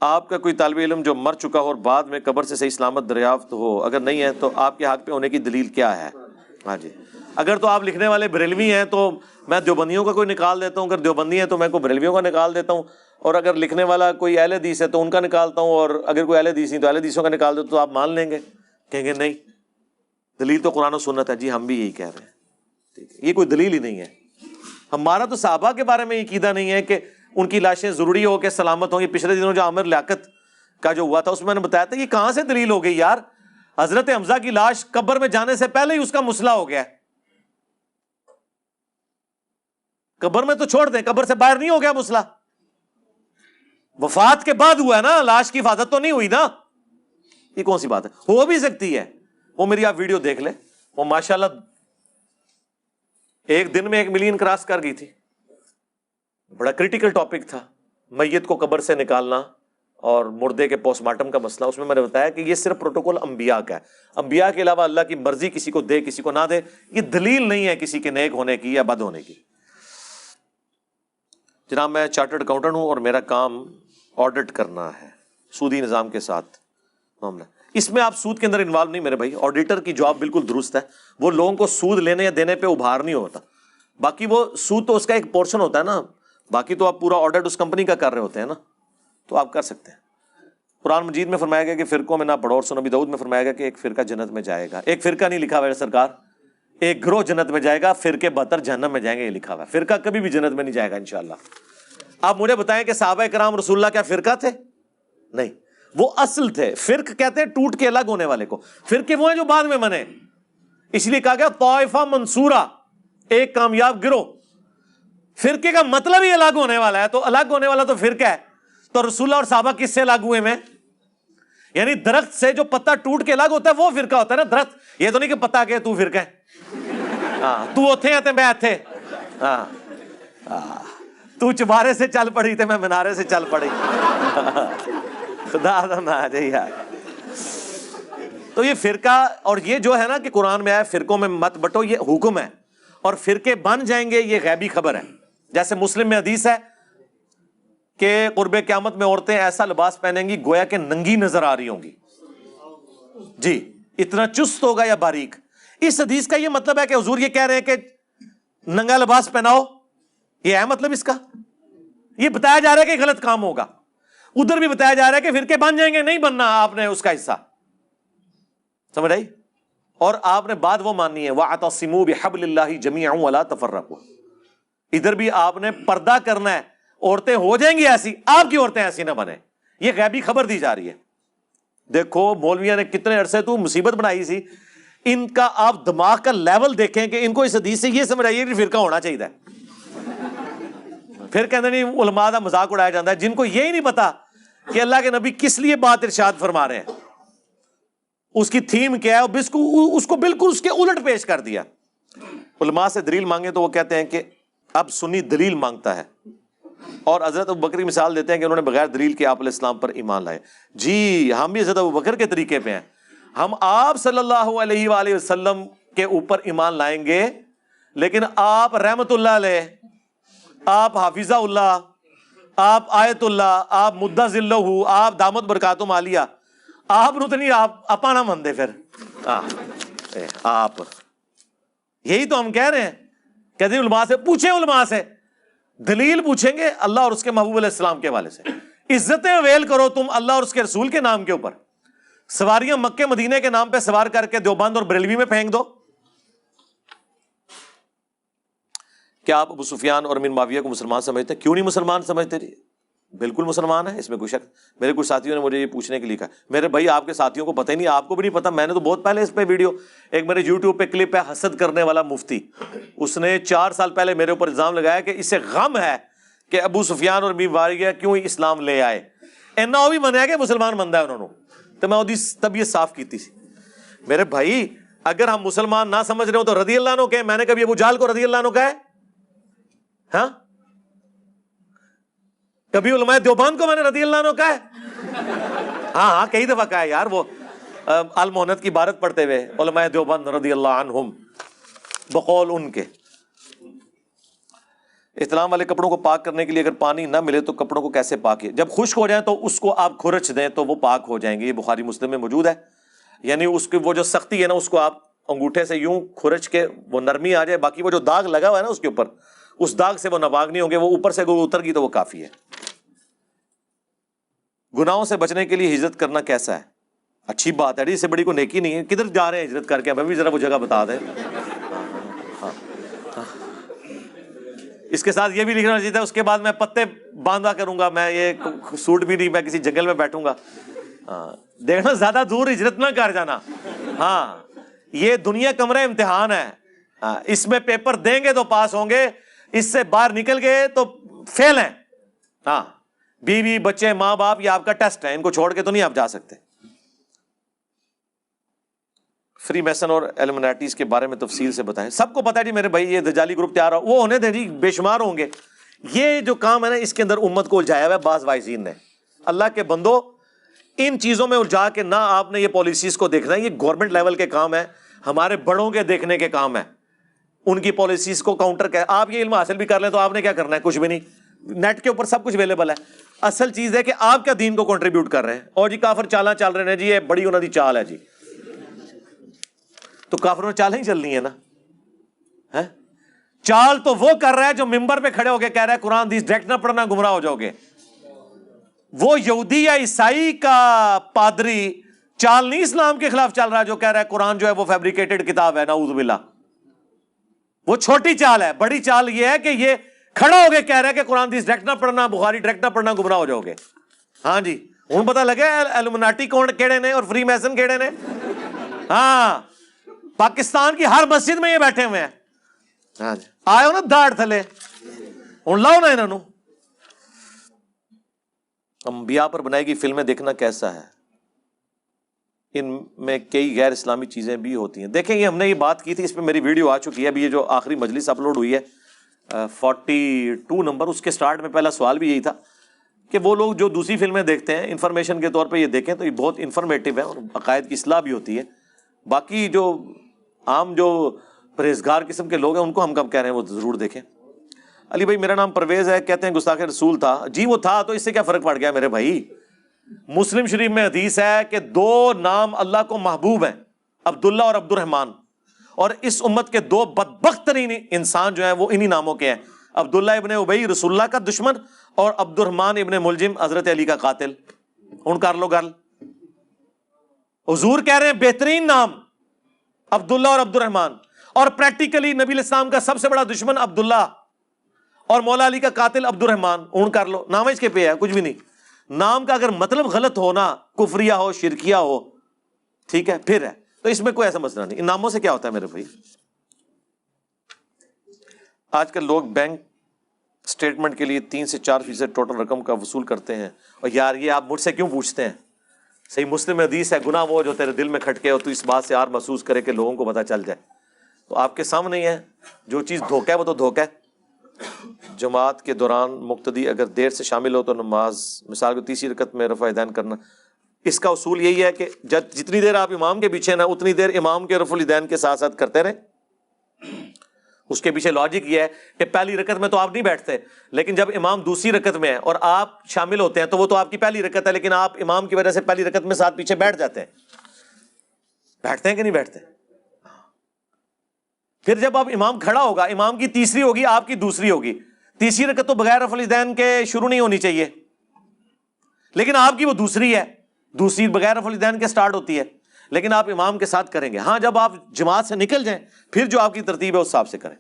آپ کا کوئی طالب علم جو مر چکا ہو اور بعد میں قبر سے صحیح سلامت دریافت ہو، اگر نہیں ہے تو آپ کے حق پہ ہونے کی دلیل کیا ہے؟ ہاں جی، اگر تو آپ لکھنے والے بریلوی ہیں تو میں دیوبندیوں کا کوئی نکال دیتا ہوں، اگر دیوبندی ہیں تو میں کوئی بریلویوں کا نکال دیتا ہوں، اور اگر لکھنے والا کوئی اہل حدیث ہے تو ان کا نکالتا ہوں، اور اگر کوئی اہل حدیث نہیں تو اہل حدیثوں کا نکال دیتا، تو آپ مان لیں گے؟ کہیں گے نہیں، دلیل تو قرآن و سنت ہے۔ جی ہم بھی یہی کہہ رہے ہیں، ٹھیک ہے، یہ کوئی دلیل ہی نہیں ہے۔ ہمارا تو صحابہ کے بارے میں یہ عقیدہ نہیں ہے کہ ان کی لاشیں ضروری ہو کہ سلامت ہوں۔ یہ پچھلے دنوں جو عامر لیاقت کا جو ہوا تھا اس میں نے بتایا تھا، یہ کہاں سے دلیل ہو گئی یار؟ حضرت حمزہ کی لاش قبر میں جانے سے پہلے ہی اس کا مسئلہ ہو گیا ہے۔ قبر میں تو چھوڑ دیں، قبر سے باہر نہیں ہو گیا مسئلہ، وفات کے بعد ہوا ہے نا، لاش کی حفاظت تو نہیں ہوئی نا۔ یہ کون سی بات ہے؟ ہو بھی سکتی ہے، وہ میری آپ ویڈیو دیکھ لیں، وہ ماشاءاللہ ایک دن میں 1 ملین کراس کر گئی تھی۔ بڑا کریٹیکل ٹاپک تھا، میت کو قبر سے نکالنا اور مردے کے پوسٹ مارٹم کا مسئلہ۔ اس میں نے بتایا کہ یہ صرف پروٹوکول انبیاء کا ہے، انبیاء کے علاوہ اللہ کی مرضی کسی کو دے کسی کو نہ دے، یہ دلیل نہیں ہے کسی کے نیک ہونے کی یا بد ہونے کی۔ جناب میں چارٹرڈ اکاؤنٹنٹ ہوں اور میرا کام آڈٹ کرنا ہے سودی نظام کے ساتھ معاملہ۔ اس میں آپ سود کے اندر انوالو نہیں میرے بھائی، آڈیٹر کی جاب بالکل درست ہے، وہ لوگوں کو سود لینے یا دینے پہ ابھار نہیں ہوتا، باقی وہ سود تو اس کا ایک پورشن ہوتا ہے نا، باقی تو آپ پورا آڈٹ اس کمپنی کا کر رہے ہوتے ہیں نا، تو آپ کر سکتے ہیں۔ قرآن مجید میں فرمایا گیا کہ فرقوں میں نہ پڑھو، اور سنن نبی داؤد میں فرمایا گیا کہ ایک فرقہ جنت میں جائے گا۔ ایک فرقہ نہیں لکھا ہوا ہے سرکار، ایک گروہ جنت میں جائے گا، فرقے 72 جہنم میں جائیں گے، یہ لکھا ہوا ہے۔ فرقہ کبھی بھی جنت میں نہیں جائے گا انشاءاللہ۔ آپ مجھے بتائیں کہ صحابہ کرام رسول اللہ کیا فرقہ تھے؟ نہیں، وہ اصل تھے۔ فرق کہتے ہیں ٹوٹ کے الگ ہونے والے کو، فرقے وہ ہیں جو بعد میں بنے، اس لیے کہا گیا طائفہ منصورہ، ایک کامیاب گروہ۔ فرقے کا مطلب ہی الگ ہونے والا ہے، تو الگ ہونے والا تو فرقہ ہے۔ تو رسول اللہ اور صحابہ کس سے الگ ہوئے میں؟ یعنی درخت سے جو پتا ٹوٹ کے الگ ہوتا ہے وہ فرقہ ہوتا ہے نا، درخت یہ تو نہیں کہ پتا کہ تو فرقہ ہے، ہاں تو اوتھے ہیں تے میں ایتھے، ہاں تو چبارے سے چل پڑی تے میں منارے سے چل پڑی، خدا دا نہ جی یار۔ تو یہ فرقہ، اور یہ جو ہے نا کہ قرآن میں آیا فرقوں میں مت بٹو، یہ حکم ہے، اور فرقے بن جائیں گے یہ غیبی خبر ہے۔ جیسے مسلم میں حدیث ہے کہ قرب قیامت میں عورتیں ایسا لباس پہنیں گی گویا کہ ننگی نظر آ رہی ہوں گی، جی اتنا چست ہوگا یا باریک۔ اس حدیث کا یہ مطلب ہے کہ حضور یہ کہہ رہے ہیں کہ ننگا لباس پہناؤ، یہ ہے مطلب اس کا؟ یہ بتایا جا رہا ہے کہ غلط کام ہوگا، ادھر بھی بتایا جا رہا ہے کہ فرقے بن جائیں گے، نہیں بننا آپ نے اس کا حصہ، سمجھ آئی؟ اور آپ نے بات وہ ماننی ہے وَاعْتَصِمُوا بِحَبْلِ اللَّهِ جَمِيعًا وَلَا تَفَرَّقُوا۔ ادھر بھی آپ نے پردہ کرنا ہے، عورتیں ہو جائیں گی ایسی، آپ کی عورتیں ایسی نہ بنیں، یہ غیبی خبر دی جا رہی ہے۔ دیکھو مولویوں نے کتنے عرصے تو مصیبت بنائی سی، ان کا آپ دماغ کا لیول دیکھیں کہ ان کو اس حدیث سے یہ سمجھ آئیے کہ فرقہ ہونا چاہیے، پھر کہتے نہیں علماء کا مذاق اڑایا جاتا ہے، جن کو یہی نہیں پتا کہ اللہ کے نبی کس لیے بات ارشاد فرما رہے ہیں، اس کی تھیم کیا ہے، اس کو بالکل اس کے الٹ پیش کر دیا۔ علماء سے دلیل مانگے تو وہ کہتے ہیں کہ اب سنی دلیل مانگتا ہے، اور حضرت ابوبکر کی مثال دیتے ہیں کہ انہوں نے بغیر دلیل کے آپ علیہ السلام پر ایمان لائے۔ جی ہم بھی حضرت ابوبکر کے طریقے پہ ہیں، ہم آپ صلی اللہ علیہ وآلہ وسلم کے اوپر ایمان لائیں گے، لیکن آپ رحمت اللہ علیہ، آپ حافظہ اللہ، آپ آیت اللہ، آپ مدظ اللہ، آپ دامت برکاتہم عالیہ، آپ نو تو نہیں، آپ اپا نہ مندے، پھر آپ یہی تو ہم کہہ رہے ہیں۔ کہتے ہیں علماء سے پوچھیں، علماء سے دلیل پوچھیں گے اللہ اور اس کے محبوب علیہ السلام کے حوالے سے۔ عزتیں اویل کرو تم اللہ اور اس کے رسول کے نام کے اوپر، سواریاں مکے مدینے کے نام پہ سوار کر کے دیوبند اور بریلوی میں پھینک دو۔ کیا آپ ابو سفیان اور امیر معاویہ کو مسلمان سمجھتے ہیں؟ کیوں نہیں مسلمان سمجھتے؟ جی بالکل مسلمان ہے، اس میں کوئی شک۔ میرے کچھ ساتھیوں نے مجھے یہ پوچھنے کے لیے کہا، میرے بھائی آپ کے ساتھیوں کو پتہ ہی نہیں، آپ کو بھی نہیں پتا، میں نے تو بہت پہلے اس پہ ویڈیو، ایک میرے یوٹیوب پہ کلپ ہے، حسد کرنے والا مفتی، اس نے 4 سال پہلے میرے اوپر الزام لگایا کہ اسے غم ہے کہ ابو سفیان اور امیر معاویہ کیوں اسلام لے آئے، اینا وہ بھی منیا کہ مسلمان بندہ ہے انہوں نے، تو میں وہ طبیعت صاف کی تھی۔ میرے بھائی اگر ہم مسلمان نہ سمجھ رہے ہو تو رضی اللہ عنہ کہیں، میں نے کبھی ابو جہل کو رضی اللہ عنہ کہا ہے؟ ہاں کبھی علماء دیوبند کو میں نے رضی اللہ عنہ کہا ہے؟ ہاں کئی دفعہ کہا ہے یار، وہ المحنت کی عبارت پڑھتے ہوئے علماء دیوبند رضی اللہ عنہم بقول ان کے۔ احتلام والے کپڑوں کو پاک کرنے کے لیے اگر پانی نہ ملے تو کپڑوں کو کیسے پاک کیے؟ جب خشک ہو جائیں تو اس کو آپ کھرچ دیں تو وہ پاک ہو جائیں گے. یہ بخاری مسلم میں موجود ہے. یعنی اس کی وہ جو سختی ہے نا اس کو آپ انگوٹھے سے یوں کھرچ کے وہ نرمی آ جائے, باقی وہ جو داغ لگا ہوا ہے نا اس کے اوپر, اس داغ سے وہ ناپاک نہیں ہوں گے, وہ اوپر سے اگر اتر گئی تو وہ کافی ہے. گناہوں سے بچنے کے لیے ہجرت کرنا کیسا ہے؟ اچھی بات ہے, اس سے بڑی کوئی نیکی نہیں ہے. کدھر جا رہے ہیں ہجرت کر کے؟ ہمیں بھی ذرا وہ جگہ بتا دیں. اس کے ساتھ یہ بھی لکھنا چاہیے تھا اس کے بعد میں پتے باندھا کروں گا, میں یہ سوٹ بھی نہیں, میں کسی جنگل میں بیٹھوں گا. دیکھنا زیادہ دور ہجرت نہ کر جانا. ہاں یہ دنیا کمرہ امتحان ہے, اس میں پیپر دیں گے تو پاس ہوں گے, اس سے باہر نکل گئے تو فیل ہیں. ہاں بیوی بچے ماں باپ یہ آپ کا ٹیسٹ ہے, ان کو چھوڑ کے تو نہیں آپ جا سکتے. فری میسن اور ایلومناٹیز کے بارے میں تفصیل سے بتائیں. سب کو پتا ہے جی میرے بھائی, یہ دجالی گروپ تیار ہو, وہ ہونے دیں جی, بے شمار ہوں گے. یہ جو کام ہے نا اس کے اندر امت کو الجھایا ہوا ہے بعض وائزین نے. اللہ کے بندو ان چیزوں میں الجھا کے نہ آپ نے یہ پالیسیز کو دیکھنا ہے, یہ گورنمنٹ لیول کے کام ہے, ہمارے بڑوں کے دیکھنے کے کام ہے, ان کی پالیسیز کو کاؤنٹر کر. آپ یہ علم حاصل بھی کر لیں تو آپ نے کیا کرنا ہے؟ کچھ بھی نہیں. نیٹ کے اوپر سب کچھ اویلیبل ہے. اصل چیز ہے کہ آپ کیا دین کو کنٹریبیوٹ کر رہے ہیں. اور جی کافر چالاں چل رہے ہیں جی, یہ بڑی انہوں دی چال ہے جی, تو کافروں چالیں ہی چلنی ہے نا. چال تو وہ کر رہا ہے جو ممبر پہ کھڑے ہو کے کہہ رہا ہے قرآن حدیث ڈائریکٹ نہ پڑھنا گمراہ ہو جاؤ گے. وہ یہودی یا عیسائی کا پادری چال نہیں اسلام کے خلاف چل رہا جو کہہ رہا ہے قرآن جو ہے وہ فیبریکیٹڈ کتاب ہے, نعوذ باللہ. وہ چھوٹی چال ہے. بڑی چال یہ ہے کہ یہ کھڑا ہو کے کہہ رہا ہے کہ قرآن حدیث ڈائریکٹ نہ پڑھنا, بخاری ڈائریکٹ نہ پڑھنا, گمراہ ہو جاؤ گے. ہاں جی ہوں پتہ لگا ایلومناٹی کون کیڑے نے اور فری میسن کیڑے نے. ہاں پاکستان کی ہر مسجد میں یہ بیٹھے ہوئے ہیں. ہاں جی آئے ہو نا داڑھ تھلے, ہوں لاؤ نا انہوں. انبیاء پر بنائی گئی فلمیں دیکھنا کیسا ہے؟ ان میں کئی غیر اسلامی چیزیں بھی ہوتی ہیں. دیکھیں یہ ہم نے یہ بات کی تھی, اس پہ میری ویڈیو آ چکی ہے. ابھی یہ جو آخری مجلس اپلوڈ ہوئی ہے 42 نمبر, اس کے سٹارٹ میں پہلا سوال بھی یہی تھا کہ وہ لوگ جو دوسری فلمیں دیکھتے ہیں انفارمیشن کے طور پہ یہ دیکھیں تو یہ بہت انفارمیٹیو ہے اور عقائد کی اصلاح بھی ہوتی ہے. باقی جو عام جو پرہیزگار قسم کے لوگ ہیں ان کو ہم کب کہہ رہے ہیں وہ ضرور دیکھیں. علی بھائی میرا نام پرویز ہے, کہتے ہیں گستاخ رسول تھا. جی وہ تھا, تو اس سے کیا فرق پڑ گیا میرے بھائی؟ مسلم شریف میں حدیث ہے کہ 2 نام اللہ کو محبوب ہیں, عبداللہ اور عبد الرحمن, اور اس امت کے 2 بدبخت ترین انسان جو ہیں وہ انہی ناموں کے ہیں, عبداللہ ابن ابی رسول اللہ کا دشمن اور عبد الرحمن ابن ملجم حضرت علی کا قاتل. ان کر لو گل. حضور کہہ رہے ہیں بہترین نام عبداللہ اور عبد الرحمن, اور پریکٹیکلی نبی علیہ السلام کا سب سے بڑا دشمن عبداللہ اور مولا علی کا قاتل عبد الرحمن. اون کر لو, نام اس کے پہ ہے, کچھ بھی نہیں. نام کا اگر مطلب غلط ہونا, کفریہ ہو شرکیہ ہو, ٹھیک ہے پھر ہے, تو اس میں کوئی ایسا مسئلہ نہیں. ان ناموں سے کیا ہوتا ہے میرے بھائی؟ آج کل لوگ بینک اسٹیٹمنٹ کے لیے 3 سے 4% ٹوٹل رقم کا وصول کرتے ہیں. اور یار یہ آپ مجھ سے کیوں پوچھتے ہیں؟ صحیح مسلم میں حدیث ہے, گناہ وہ جو تیرے دل میں کھٹکے اور تو اس بات سے یار محسوس کرے کہ لوگوں کو پتہ چل جائے. تو آپ کے سامنے ہی ہے, جو چیز دھوکہ ہے وہ تو دھوکہ ہے. جماعت کے دوران مقتدی اگر دیر سے شامل ہو تو نماز مثال کو تیسری رکعت میں رفع الیدین کرنا. اس کا اصول یہی ہے کہ جتنی دیر آپ امام کے پیچھے نا اتنی دیر امام کے رفع الیدین کے ساتھ ساتھ کرتے رہیں. اس کے پیچھے لاجک یہ ہے کہ پہلی رکعت میں تو آپ نہیں بیٹھتے, لیکن جب امام دوسری رکعت میں ہے اور آپ شامل ہوتے ہیں تو وہ تو آپ کی پہلی رکعت ہے, لیکن آپ امام کی وجہ سے پہلی رکعت میں ساتھ پیچھے بیٹھ جاتے ہیں. بیٹھتے ہیں کہ نہیں بیٹھتے؟ پھر جب آپ امام کھڑا ہوگا, امام کی تیسری ہوگی آپ کی دوسری ہوگی, تیسری رکعت تو بغیر رفع الیدین کے شروع نہیں ہونی چاہیے, لیکن آپ کی وہ دوسری ہے, دوسری بغیر رفع الیدین کے سٹارٹ ہوتی ہے, لیکن آپ امام کے ساتھ کریں گے. ہاں جب آپ جماعت سے نکل جائیں پھر جو آپ کی ترتیب ہے اس حساب سے کریں.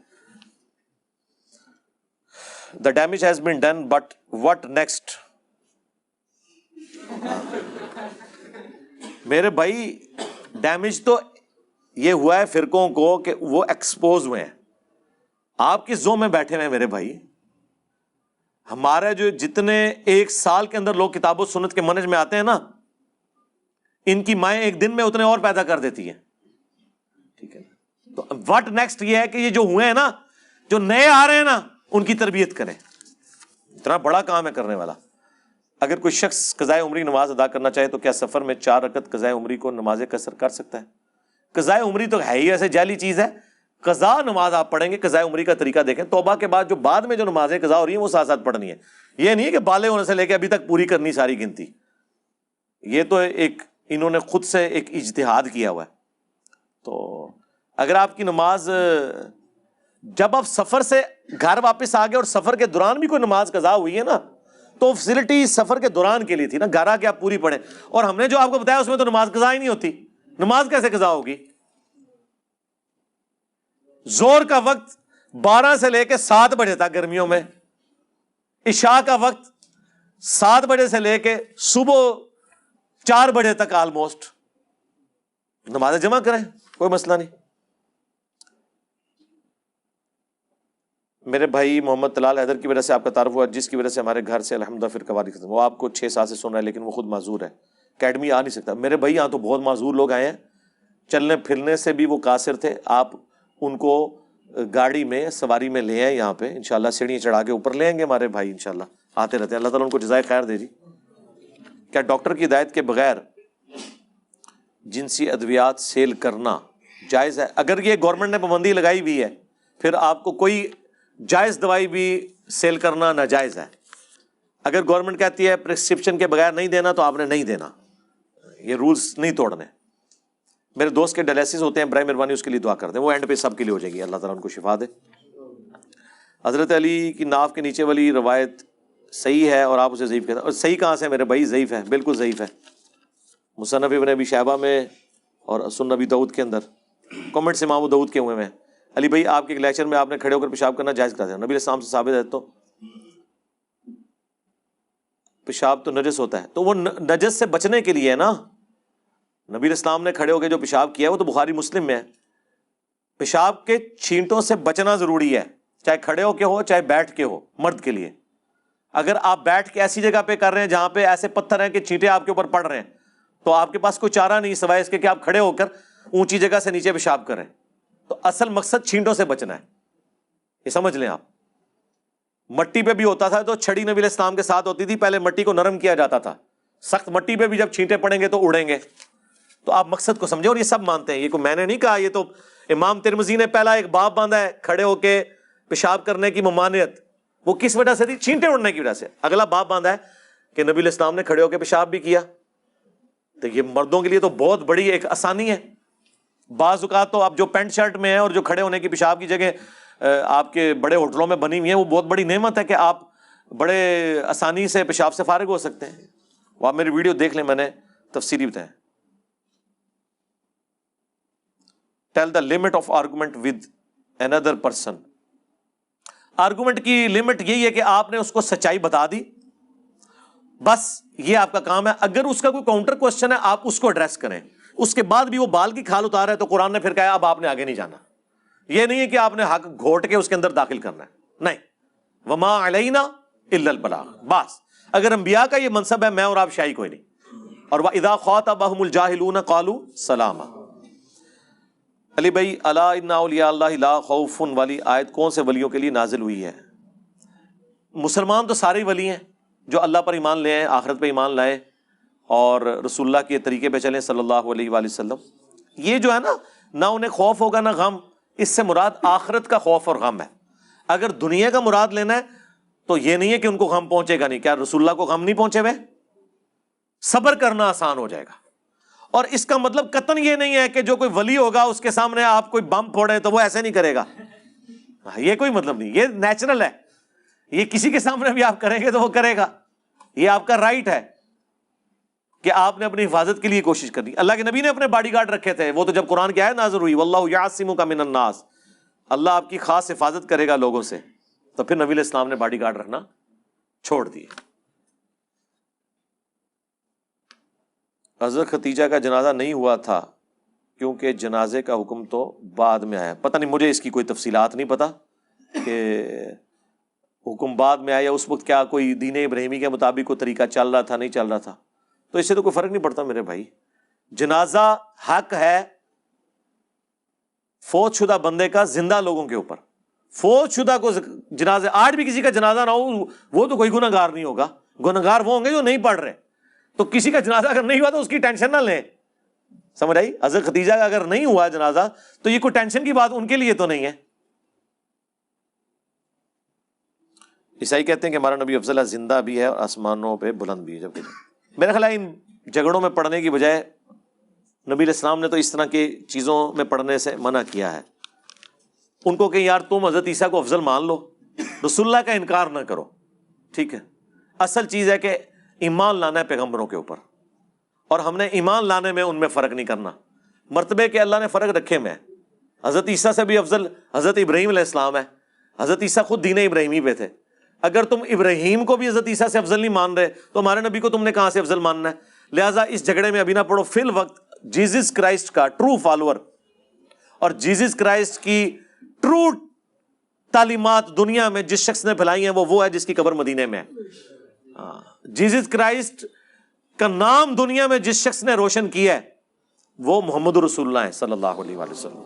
The damage has been done, but what next? میرے بھائی ڈیمیج تو یہ ہوا ہے فرقوں کو کہ وہ ایکسپوز ہوئے ہیں, آپ کس زون میں بیٹھے ہوئے ہیں میرے بھائی؟ ہمارے جو جتنے 1 سال کے اندر لوگ کتاب و سنت کے منہج میں آتے ہیں نا, ان کی مائیں 1 دن میں اتنے اور پیدا کر دیتی ہیں. ٹھیک ہے, تو واٹ نیکسٹ یہ ہے کہ یہ جو ہوئے ہیں نا, جو نئے آ رہے ہیں نا, ان کی تربیت کریں. اتنا بڑا کام ہے کرنے والا. اگر کوئی شخص قضائے عمری نماز ادا کرنا چاہے تو کیا سفر میں 4 رکعت قضائے عمری کو نماز قصر کر سکتا ہے؟ قضائے عمری تو ہے ہی ایسے جعلی چیز ہے, قضا نماز آپ پڑھیں گے، قضاء عمری کا طریقہ دیکھیں، توبہ کے بعد جو بعد میں جو نمازیں قضا ہو رہی ہیں وہ ساتھ ساتھ پڑھنی ہے. یہ نہیں ہے کہ بالغ ہونے سے لے کے ابھی تک پوری کرنی ساری گنتی. یہ تو ایک انہوں نے خود سے ایک اجتہاد کیا ہوا ہے. تو اگر آپ کی نماز جب آپ سفر سے گھر واپس آ گئے اور سفر کے دوران بھی کوئی نماز قضا ہوئی ہے نا، تو فیسلٹی سفر کے دوران کے لیے تھی نا، گھر آ کے آپ پوری پڑھیں. اور ہم نے جو آپ کو بتایا اس میں تو نماز قضا ہی نہیں ہوتی. نماز کیسے قضا ہوگی؟ زور کا وقت 12 سے لے کے 7 بجے تک گرمیوں میں، عشاء کا وقت 7 بجے سے لے کے صبح 4 بجے تک آلموسٹ نماز جمع کریں، کوئی مسئلہ نہیں. میرے بھائی محمد طلال حیدر کی وجہ سے آپ کا تعارف ہوا، جس کی وجہ سے ہمارے گھر سے الحمدللہ پھر قواعد ختم. وہ آپ کو 6 سال سے سن رہا ہے لیکن وہ خود معذور ہے، اکیڈمی آ نہیں سکتا. میرے بھائی یہاں تو بہت معذور لوگ آئے ہیں، چلنے پھرنے سے بھی وہ قاصر تھے. آپ ان کو گاڑی میں سواری میں لے آئیں یہاں پہ، انشاءاللہ سیڑھیاں چڑھا کے اوپر لے آئیں گے. ہمارے بھائی انشاءاللہ آتے رہتے ہیں، اللہ تعالیٰ ان کو جزائے خیر دے. جی کیا ڈاکٹر کی ہدایت کے بغیر جنسی ادویات سیل کرنا جائز ہے؟ اگر یہ گورنمنٹ نے پابندی لگائی ہوئی ہے پھر آپ کو کوئی جائز دوائی بھی سیل کرنا ناجائز ہے. اگر گورنمنٹ کہتی ہے پرسکرپشن کے بغیر نہیں دینا تو آپ نے نہیں دینا، یہ رولز نہیں توڑنے. میرے دوست کے ڈائلسس ہوتے ہیں، برائے مہربانی اس کے لیے دعا کر دیں، وہ اینڈ پہ سب کے لیے ہو جائے گی، اللہ تعالیٰ ان کو شفا دے. حضرت علی کی ناف کے نیچے والی روایت صحیح ہے اور آپ اسے ضعیف کہتے ہیں. اور صحیح کہاں سے میرے بھائی؟ ضعیف ہے، بالکل ضعیف ہے. مصنف ابن ابی شیبہ میں اور سنن ابی داؤد کے اندر کمنٹس امام ابو داؤد کے ہوئے میں. علی بھائی آپ کے لیکچر میں آپ نے کھڑے ہو کر پیشاب کرنا جائز کراتے ہیں، نبی علیہ السلام سے ثابت ہے. تو پیشاب تو نجس ہوتا ہے، تو وہ نجس سے بچنے کے لیے ہے نا. نبی علیہ السلام نے کھڑے ہو کے جو پیشاب کیا ہے وہ تو بخاری مسلم میں ہے. پیشاب کے چھینٹوں سے بچنا ضروری ہے، چاہے کھڑے ہو کے ہو چاہے بیٹھ کے ہو، مرد کے لیے. اگر آپ بیٹھ کے ایسی جگہ پہ کر رہے ہیں جہاں پہ ایسے پتھر ہیں کہ چھینٹے آپ کے اوپر پڑ رہے ہیں، تو آپ کے پاس کوئی چارہ نہیں سوائے اس کے کہ آپ کھڑے ہو کر اونچی جگہ سے نیچے پیشاب کریں. تو اصل مقصد چھینٹوں سے بچنا ہے، یہ سمجھ لیں آپ. مٹی پہ بھی ہوتا تھا تو چھڑی نبی علیہ السلام کے ساتھ ہوتی تھی، پہلے مٹی کو نرم کیا جاتا تھا. سخت مٹی پہ بھی جب چھینٹے پڑیں گے تو اڑیں گے. تو آپ مقصد کو سمجھیں، اور یہ سب مانتے ہیں. یہ کوئی میں نے نہیں کہا، یہ تو امام ترمذی نے پہلا ایک باب باندھا ہے کھڑے ہو کے پیشاب کرنے کی ممانعت. وہ کس وجہ سے تھی؟ چھینٹے اڑنے کی وجہ سے. اگلا باب باندھا ہے کہ نبی علیہ السلام نے کھڑے ہو کے پیشاب بھی کیا. تو یہ مردوں کے لیے تو بہت بڑی ایک آسانی ہے. بعض اوقات تو آپ جو پینٹ شرٹ میں ہیں اور جو کھڑے ہونے کی پیشاب کی جگہ آپ کے بڑے ہوٹلوں میں بنی ہوئی ہیں، وہ بہت بڑی نعمت ہے کہ آپ بڑے آسانی سے پیشاب سے فارغ ہو سکتے ہیں. وہ آپ میری ویڈیو دیکھ لیں، میں نے تفصیلی بتایا. Tell the limit of argument with another person. Argument کی لمٹ یہی ہے کہ آپ نے اس کو سچائی بتا دی، بس یہ آپ کا کام ہے. اگر اس کا کوئی کاؤنٹر کوشچن ہے آپ اس کو ایڈریس کریں. اس کے بعد بھی وہ بال کی کھال اتارا ہے تو قرآن نے پھر کہا اب آپ نے آگے نہیں جانا. یہ نہیں ہے کہ آپ نے حق گھوٹ کے اس کے اندر داخل کرنا ہے، نہیں. وما علینا الا البلاغ، بس. اگر انبیاء کا یہ منصب ہے، میں اور آپ شاہی کوئی نہیں. اور وَإِذَا خَاطَبَهُمُ الْجَاهِلُونَ قَالُوا سَلَامًا. علی بھائی الا ان اولیاء اللہ لا خوف والی آیت کون سے ولیوں کے لیے نازل ہوئی ہے؟ مسلمان تو سارے ولی ہیں جو اللہ پر ایمان لے آئے، آخرت پہ ایمان لائے اور رسول اللہ کے طریقے پہ چلیں صلی اللہ علیہ وآلہ وسلم. یہ جو ہے نا، نہ انہیں خوف ہوگا نہ غم. اس سے مراد آخرت کا خوف اور غم ہے. اگر دنیا کا مراد لینا ہے تو یہ نہیں ہے کہ ان کو غم پہنچے گا نہیں. کیا رسول اللہ کو غم نہیں پہنچے ہوئے؟ صبر کرنا آسان ہو جائے گا. اور اس کا مطلب قطعاً یہ نہیں ہے کہ جو کوئی ولی ہوگا اس کے سامنے آپ کوئی بم پھوڑے تو وہ ایسے نہیں کرے گا. یہ کوئی مطلب نہیں، یہ نیچرل ہے. یہ کسی کے سامنے بھی آپ کریں گے تو وہ کرے گا. یہ آپ کا رائٹ ہے کہ آپ نے اپنی حفاظت کے لیے کوشش کرنی. اللہ کے نبی نے اپنے باڈی گارڈ رکھے تھے، وہ تو جب قرآن کی آیت نازل ہوئی واللہ یعصمک من الناس، اللہ آپ کی خاص حفاظت کرے گا لوگوں سے، تو پھر نبی علیہ السلام نے باڈی گارڈ رکھنا چھوڑ دیے. حضرت ختیجہ کا جنازہ نہیں ہوا تھا کیونکہ جنازے کا حکم تو بعد میں آیا. پتہ نہیں، مجھے اس کی کوئی تفصیلات نہیں پتہ کہ حکم بعد میں آیا. اس وقت کیا کوئی دین ابراہیمی کے مطابق کوئی طریقہ چل رہا تھا، نہیں چل رہا تھا، تو اس سے تو کوئی فرق نہیں پڑتا میرے بھائی. جنازہ حق ہے فوت شدہ بندے کا زندہ لوگوں کے اوپر. فوت شدہ کو جنازہ، آج بھی کسی کا جنازہ نہ ہو وہ تو کوئی گناہ گار نہیں ہوگا. گناہ گار وہ ہوں گے جو نہیں پڑھ رہے. تو کسی کا جنازہ اگر نہیں ہوا تو اس کی ٹینشن نہ لیں، سمجھ آئی؟ حضرت ختیجہ کا اگر نہیں ہوا جنازہ تو یہ کوئی ٹینشن کی بات ان کے لیے تو نہیں ہے. عیسائی کہتے ہیں کہ ہمارا نبی افضل زندہ بھی ہے اور آسمانوں پہ بلند بھی ہے. جبکہ میرا خیال ہے ان جھگڑوں میں پڑھنے کی بجائے نبی علیہ السلام نے تو اس طرح کی چیزوں میں پڑھنے سے منع کیا ہے. ان کو کہ یار تم حضرت عیسیٰ کو افضل مان لو، رسول اللہ کا انکار نہ کرو، ٹھیک ہے. اصل چیز ہے کہ ایمان لانا ہے پیغمبروں کے اوپر، اور ہم نے ایمان لانے میں ان میں فرق نہیں کرنا. مرتبے کے اللہ نے فرق رکھے میں، حضرت عیسیٰ سے بھی افضل حضرت ابراہیم علیہ السلام ہے. حضرت عیسیٰ خود دین ابراہیمی پہ تھے. اگر تم ابراہیم کو بھی حضرت عیسیٰ سے افضل نہیں مان رہے تو ہمارے نبی کو تم نے کہاں سے افضل ماننا ہے؟ لہٰذا اس جھگڑے میں ابھی نہ پڑھو. فی الوقت جیزس کرائسٹ کا ٹرو فالوور اور جیزس کرائسٹ کی ٹرو تعلیمات دنیا میں جس شخص نے پھیلائی ہیں وہ ہے جس کی قبر مدینے میں ہے. جیزس کرائسٹ کا نام دنیا میں جس شخص نے روشن کیا ہے وہ محمد رسول اللہ ہے صلی اللہ علیہ وآلہ وسلم.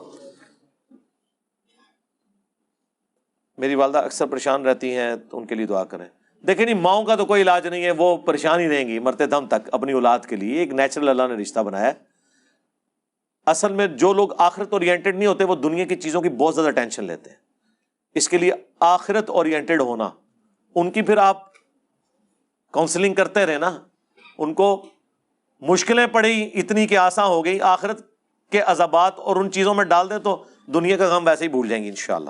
میری والدہ اکثر پریشان رہتی ہیں تو ان کے لیے دعا کریں. دیکھیں نہیں، ماؤں کا تو کوئی علاج نہیں ہے، وہ پریشان ہی رہیں گی مرتے دم تک اپنی اولاد کے لیے. ایک نیچرل اللہ نے رشتہ بنایا ہے. اصل میں جو لوگ آخرت اورینٹڈ نہیں ہوتے وہ دنیا کی چیزوں کی بہت زیادہ ٹینشن لیتے ہیں. اس کے لیے آخرت اورینٹڈ ہونا، ان کی پھر آپ کاؤنسلنگ کرتے رہے نا. ان کو مشکلیں پڑی اتنی کہ آسان ہو گئی، آخرت کے عذابات اور ان چیزوں میں ڈال دیں تو دنیا کا غم ویسے ہی بھول جائیں گی انشاءاللہ.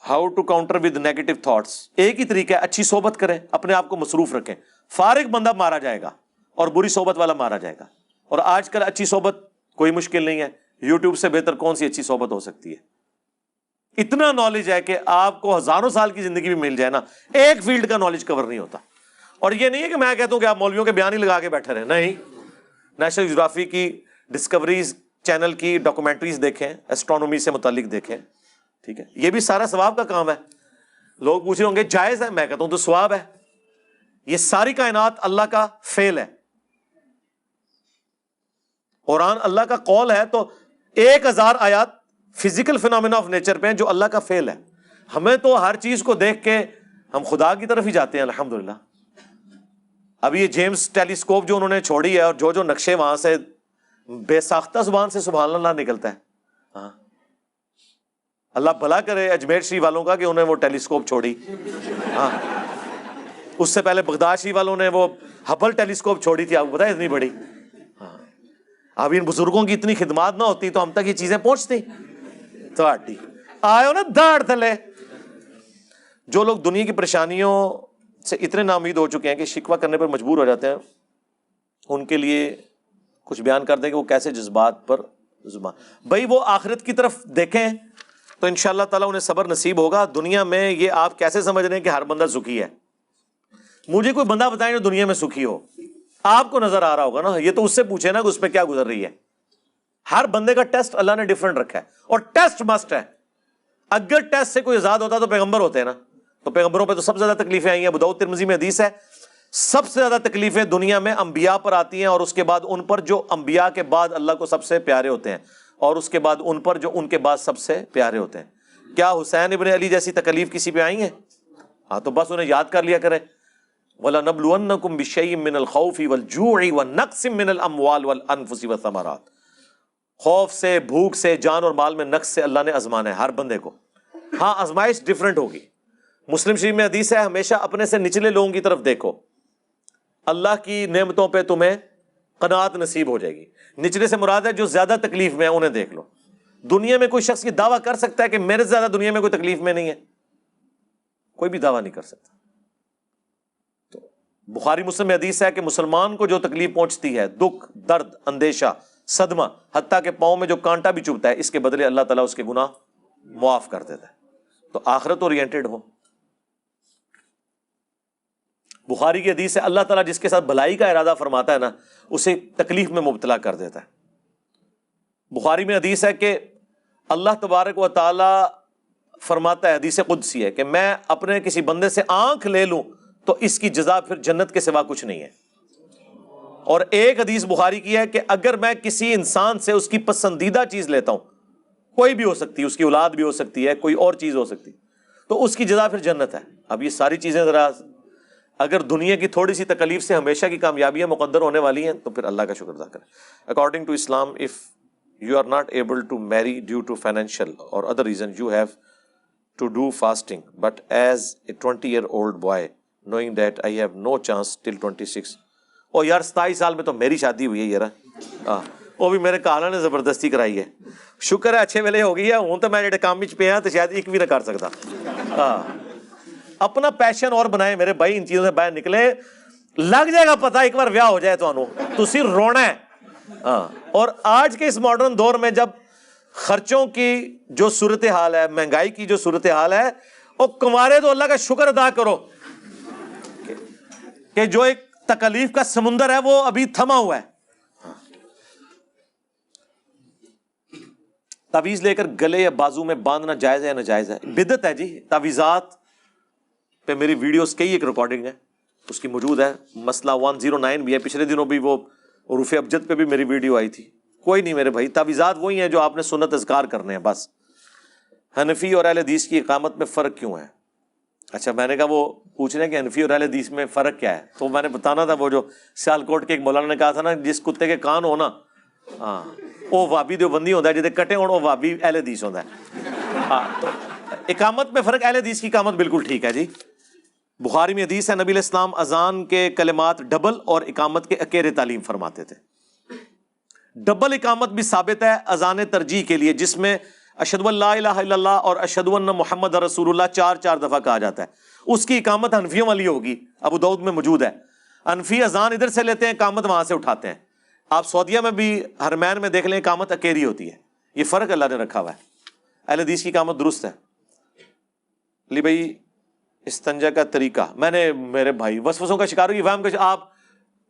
How to counter with negative thoughts. ایک ہی طریقہ ہے، اچھی صحبت کریں، اپنے آپ کو مصروف رکھیں. فارغ بندہ مارا جائے گا اور بری صحبت والا مارا جائے گا. اور آج کل اچھی صحبت کوئی مشکل نہیں ہے. یوٹیوب سے بہتر کون سی اچھی صحبت ہو سکتی ہے؟ اتنا نالج ہے کہ آپ کو ہزاروں سال کی زندگی بھی مل جائے نا، ایک فیلڈ کا نالج کور نہیں ہوتا. اور یہ نہیں ہے کہ میں کہتا ہوں کہ آپ مولویوں کے بیان ہی لگا کے بیٹھے رہیں، نہیں. نیشنل جیوگرافی کی ڈسکوریز چینل کی ڈاکومنٹریز دیکھیں، ایسٹرونومی سے متعلق دیکھیں، ٹھیک ہے. یہ بھی سارا ثواب کا کام ہے. لوگ پوچھ رہے ہوں گے جائز ہے، میں کہتا ہوں تو ثواب ہے. یہ ساری کائنات اللہ کا فعل ہے. قرآن اللہ کا قول ہے تو 1000 آیات فزیکل فینومینا آف نیچر پہ ہیں جو اللہ کا فعل ہے. ہمیں تو ہر چیز کو دیکھ کے ہم خدا کی طرف ہی جاتے ہیں الحمدللہ. اب یہ جیمز ٹیلیسکوپ جو انہوں نے چھوڑی ہے اور جو نقشے وہاں سے بے ساختہ زبان سے سبحان اللہ نکلتا ہے. ہاں اللہ بھلا کرے اجمیر شریف والوں کا کہ انہیں وہ ٹیلیسکوپ چھوڑی. ہاں اس سے پہلے بغداد شریف والوں نے وہ ہبل ٹیلیسکوپ چھوڑی تھی، آپ کو پتا ہے اتنی بڑی. ہاں اب ان بزرگوں کی اتنی خدمات نہ ہوتی تو ہم تک یہ چیزیں پہنچتی. تو آٹی آئے نا داڑ تھلے. جو لوگ دنیا کی پریشانیوں سے اتنے ناامید ہو چکے ہیں کہ شکوہ کرنے پر مجبور ہو جاتے ہیں، ان کے لیے کچھ بیان کر دیں کہ وہ کیسے جذبات پر زبان. بھائی وہ آخرت کی طرف دیکھیں تو انشاءاللہ تعالیٰ انہیں صبر نصیب ہوگا. دنیا میں یہ آپ کیسے سمجھ رہے ہیں کہ ہر بندہ سکھی ہے؟ مجھے کوئی بندہ بتائیں جو دنیا میں سکھی ہو. آپ کو نظر آ رہا ہوگا نا، یہ تو اس سے پوچھے نا کہ اس پہ کیا گزر رہی ہے. ہر بندے کا ٹیسٹ اللہ نے ڈیفرنٹ رکھا ہے اور ٹیسٹ مسٹ ہے. اگر ٹیسٹ سے کوئی آزاد ہوتا تو پیغمبر ہوتے ہیں نا. تو پیغمبروں پہ تو سب سے زیادہ تکلیفیں آئی ہیں. ابو داؤد ترمذی میں حدیث ہے سب سے زیادہ تکلیفیں دنیا میں انبیاء پر آتی ہیں، اور اس کے بعد ان پر جو انبیاء کے بعد اللہ کو سب سے پیارے ہوتے ہیں، اور اس کے بعد ان پر جو ان کے بعد سب سے پیارے ہوتے ہیں. کیا حسین ابن علی جیسی تکلیف کسی پہ آئی ہیں؟ ہاں تو بس انہیں یاد کر لیا کریں. وَلَنَبْلُوَنَّكُمْ بِشَيْءٍ مِّنَ الْخَوْفِ وَالْجُوعِ وَالنَّقْصٍ مِّنَ الْأَمْوَالِ وَالْأَنفُسِ وَالثَّمَرَاتِ. خوف سے، بھوک سے، جان اور مال میں نقص سے اللہ نے آزمانا ہے ہر بندے کو. ہاں آزمائش ڈیفرنٹ ہوگی. مسلم شریف میں حدیث ہے ہمیشہ اپنے سے نچلے لوگوں کی طرف دیکھو، اللہ کی نعمتوں پہ تمہیں قناعت نصیب ہو جائے گی. نچلے سے مراد ہے جو زیادہ تکلیف میں ہیں انہیں دیکھ لو. دنیا میں کوئی شخص یہ دعویٰ کر سکتا ہے کہ میرے سے زیادہ دنیا میں کوئی تکلیف میں نہیں ہے؟ کوئی بھی دعویٰ نہیں کر سکتا. تو بخاری مسلم میں حدیث ہے کہ مسلمان کو جو تکلیف پہنچتی ہے، دکھ، درد، اندیشہ، صدمہ، حتیٰ کہ پاؤں میں جو کانٹا بھی چبھتا ہے، اس کے بدلے اللہ تعالیٰ اس کے گناہ معاف کر دیتا ہے. تو آخرت اورینٹڈ ہو. بخاری کی حدیث ہے اللہ تعالیٰ جس کے ساتھ بھلائی کا ارادہ فرماتا ہے نا اسے تکلیف میں مبتلا کر دیتا ہے. بخاری میں حدیث ہے کہ اللہ تبارک و تعالی فرماتا ہے، حدیث قدسی ہے، کہ میں اپنے کسی بندے سے آنکھ لے لوں تو اس کی جزا پھر جنت کے سوا کچھ نہیں ہے. اور ایک حدیث بخاری کی ہے کہ اگر میں کسی انسان سے اس کی پسندیدہ چیز لیتا ہوں، کوئی بھی ہو سکتی ہے، اس کی اولاد بھی ہو سکتی ہے، کوئی اور چیز ہو سکتی، تو اس کی جزا پھر جنت ہے. اب یہ ساری چیزیں ذرا اگر دنیا کی تھوڑی سی تکلیف سے ہمیشہ کی کامیابیاں مقدر ہونے والی ہیں تو پھر اللہ کا شکر ادا کریں. According to Islam if you are not able to marry due to financial or other reasons, you have to do fasting. But as a 20-year-old boy, knowing that I have no chance till 26. او یار 27 سال میں تو میری شادی ہوئی ہے یار, وہ بھی میرے کالا نے زبردستی کرائی ہے. شکر ہے اچھے ویلے ہو گئی ہے, ہوں تو میں جڑے کام وچ پیا تو شاید ایک بھی نہ کر سکتا. اپنا پیشن اور بنائے میرے بھائی, ان چیزوں سے باہر نکلے. لگ جائے گا پتہ ایک بار ویاہ ہو جائے تو تسی رونا ہے. اور آج کے اس ماڈرن دور میں جب خرچوں کی جو صورتحال ہے, مہنگائی کی جو صورتحال ہے, وہ کمارے تو اللہ کا شکر ادا کرو کہ جو ایک تکلیف کا سمندر ہے وہ ابھی تھما ہوا ہے. تعویذ لے کر گلے یا بازو میں باندھنا جائز ہے یا ناجائز ہے؟ بدعت ہے جی. تعویذات پہ میری ویڈیوز کئی ایک ریکارڈنگ ہے, اس کی موجود ہے. مسئلہ 109 بھی ہے, پچھلے دنوں بھی وہ حروف ابجد پہ بھی میری ویڈیو آئی تھی. کوئی نہیں میرے بھائی, تعویذات وہی ہیں جو آپ نے سنت اذکار کرنے ہیں بس. حنفی اور اہل حدیث کی اقامت میں فرق کیوں ہے؟ اچھا میں نے کہا وہ پوچھ رہے ہیں کہ حنفی اور اہل حدیث میں فرق کیا ہے, تو میں نے بتانا تھا وہ جو سیالکوٹ کے ایک مولانا نے کہا تھا نا, جس کتے کے کان ہو نا وہ وابی دیوبندی ہوتا ہے, جہاں کٹے ہو وہ وابی اہل حدیث ہوتا ہے. تو اقامت میں فرق, اہل حدیث کی اقامت بالکل ٹھیک ہے جی. بخاری میں حدیث ہے نبی علیہ السلام اذان کے کلمات ڈبل اور اقامت کے اکیرے تعلیم فرماتے تھے. ڈبل اقامت بھی ثابت ہے اذان ترجیح کے لیے, جس میں اشہدو ان لا الہ الا اللہ اور اشہدو ان محمد رسول اللہ 4 دفعہ کہا جاتا ہے. اس کی اقامت حنفیوں والی ہوگی, ابو داؤد میں موجود ہے. حنفی اذان ادھر سے لیتے ہیں, اقامت وہاں سے اٹھاتے ہیں. آپ سعودیہ میں بھی حرمین میں دیکھ لیں, اقامت اکیری ہوتی ہے. یہ فرق اللہ نے رکھا ہوا ہے. اہل حدیث کی اقامت درست ہے. لی بھائی استنجا کا طریقہ, میں نے میرے بھائی وسوسوں کا شکار ہوئی, وہم آپ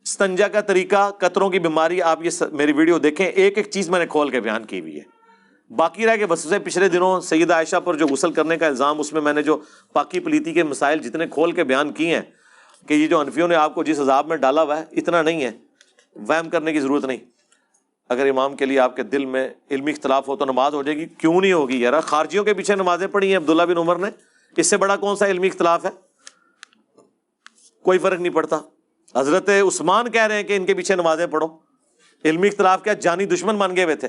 استنجا کا طریقہ, قطروں کی بیماری, آپ یہ میری ویڈیو دیکھیں, ایک ایک چیز میں نے کھول کے بیان کی ہوئی ہے. باقی رہ کے وسوسے پچھلے دنوں سیدہ عائشہ پر جو غسل کرنے کا الزام, اس میں نے جو پاکی پلیتی کے مسائل جتنے کھول کے بیان کیے ہیں کہ یہ جو حنفیوں نے آپ کو جس عذاب میں ڈالا ہوا ہے اتنا نہیں ہے, وہم کرنے کی ضرورت نہیں. اگر امام کے لیے آپ کے دل میں علمی اختلاف ہو تو نماز ہو جائے گی. کیوں نہیں ہوگی یار, خارجیوں کے پیچھے نمازیں پڑھی ہیں عبداللہ بن عمر نے, اس سے بڑا کون سا علمی اختلاف ہے؟ کوئی فرق نہیں پڑتا. حضرت عثمان کہہ رہے ہیں کہ ان کے پیچھے نمازیں پڑھو. علمی اختلاف کیا, جانی دشمن مان گئے ہوئے تھے.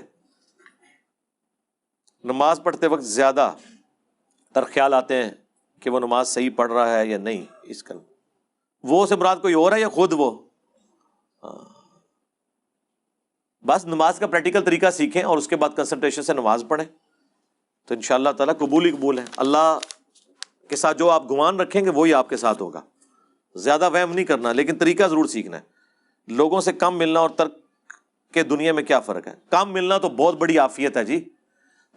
نماز پڑھتے وقت زیادہ تر خیال آتے ہیں کہ وہ نماز صحیح پڑھ رہا ہے یا نہیں. اس کا وہ سے مراد کوئی اور ہے یا خود وہ؟ بس نماز کا پریکٹیکل طریقہ سیکھیں اور اس کے بعد کنسنٹریشن سے نماز پڑھیں تو انشاءاللہ تعالیٰ قبول ہی قبول ہے. اللہ کے ساتھ جو آپ گمان رکھیں گے وہی آپ کے ساتھ ہوگا. زیادہ وہم نہیں کرنا, لیکن طریقہ ضرور سیکھنا ہے. لوگوں سے کم ملنا اور ترک کے دنیا میں کیا فرق ہے؟ کم ملنا تو بہت بڑی عافیت ہے جی.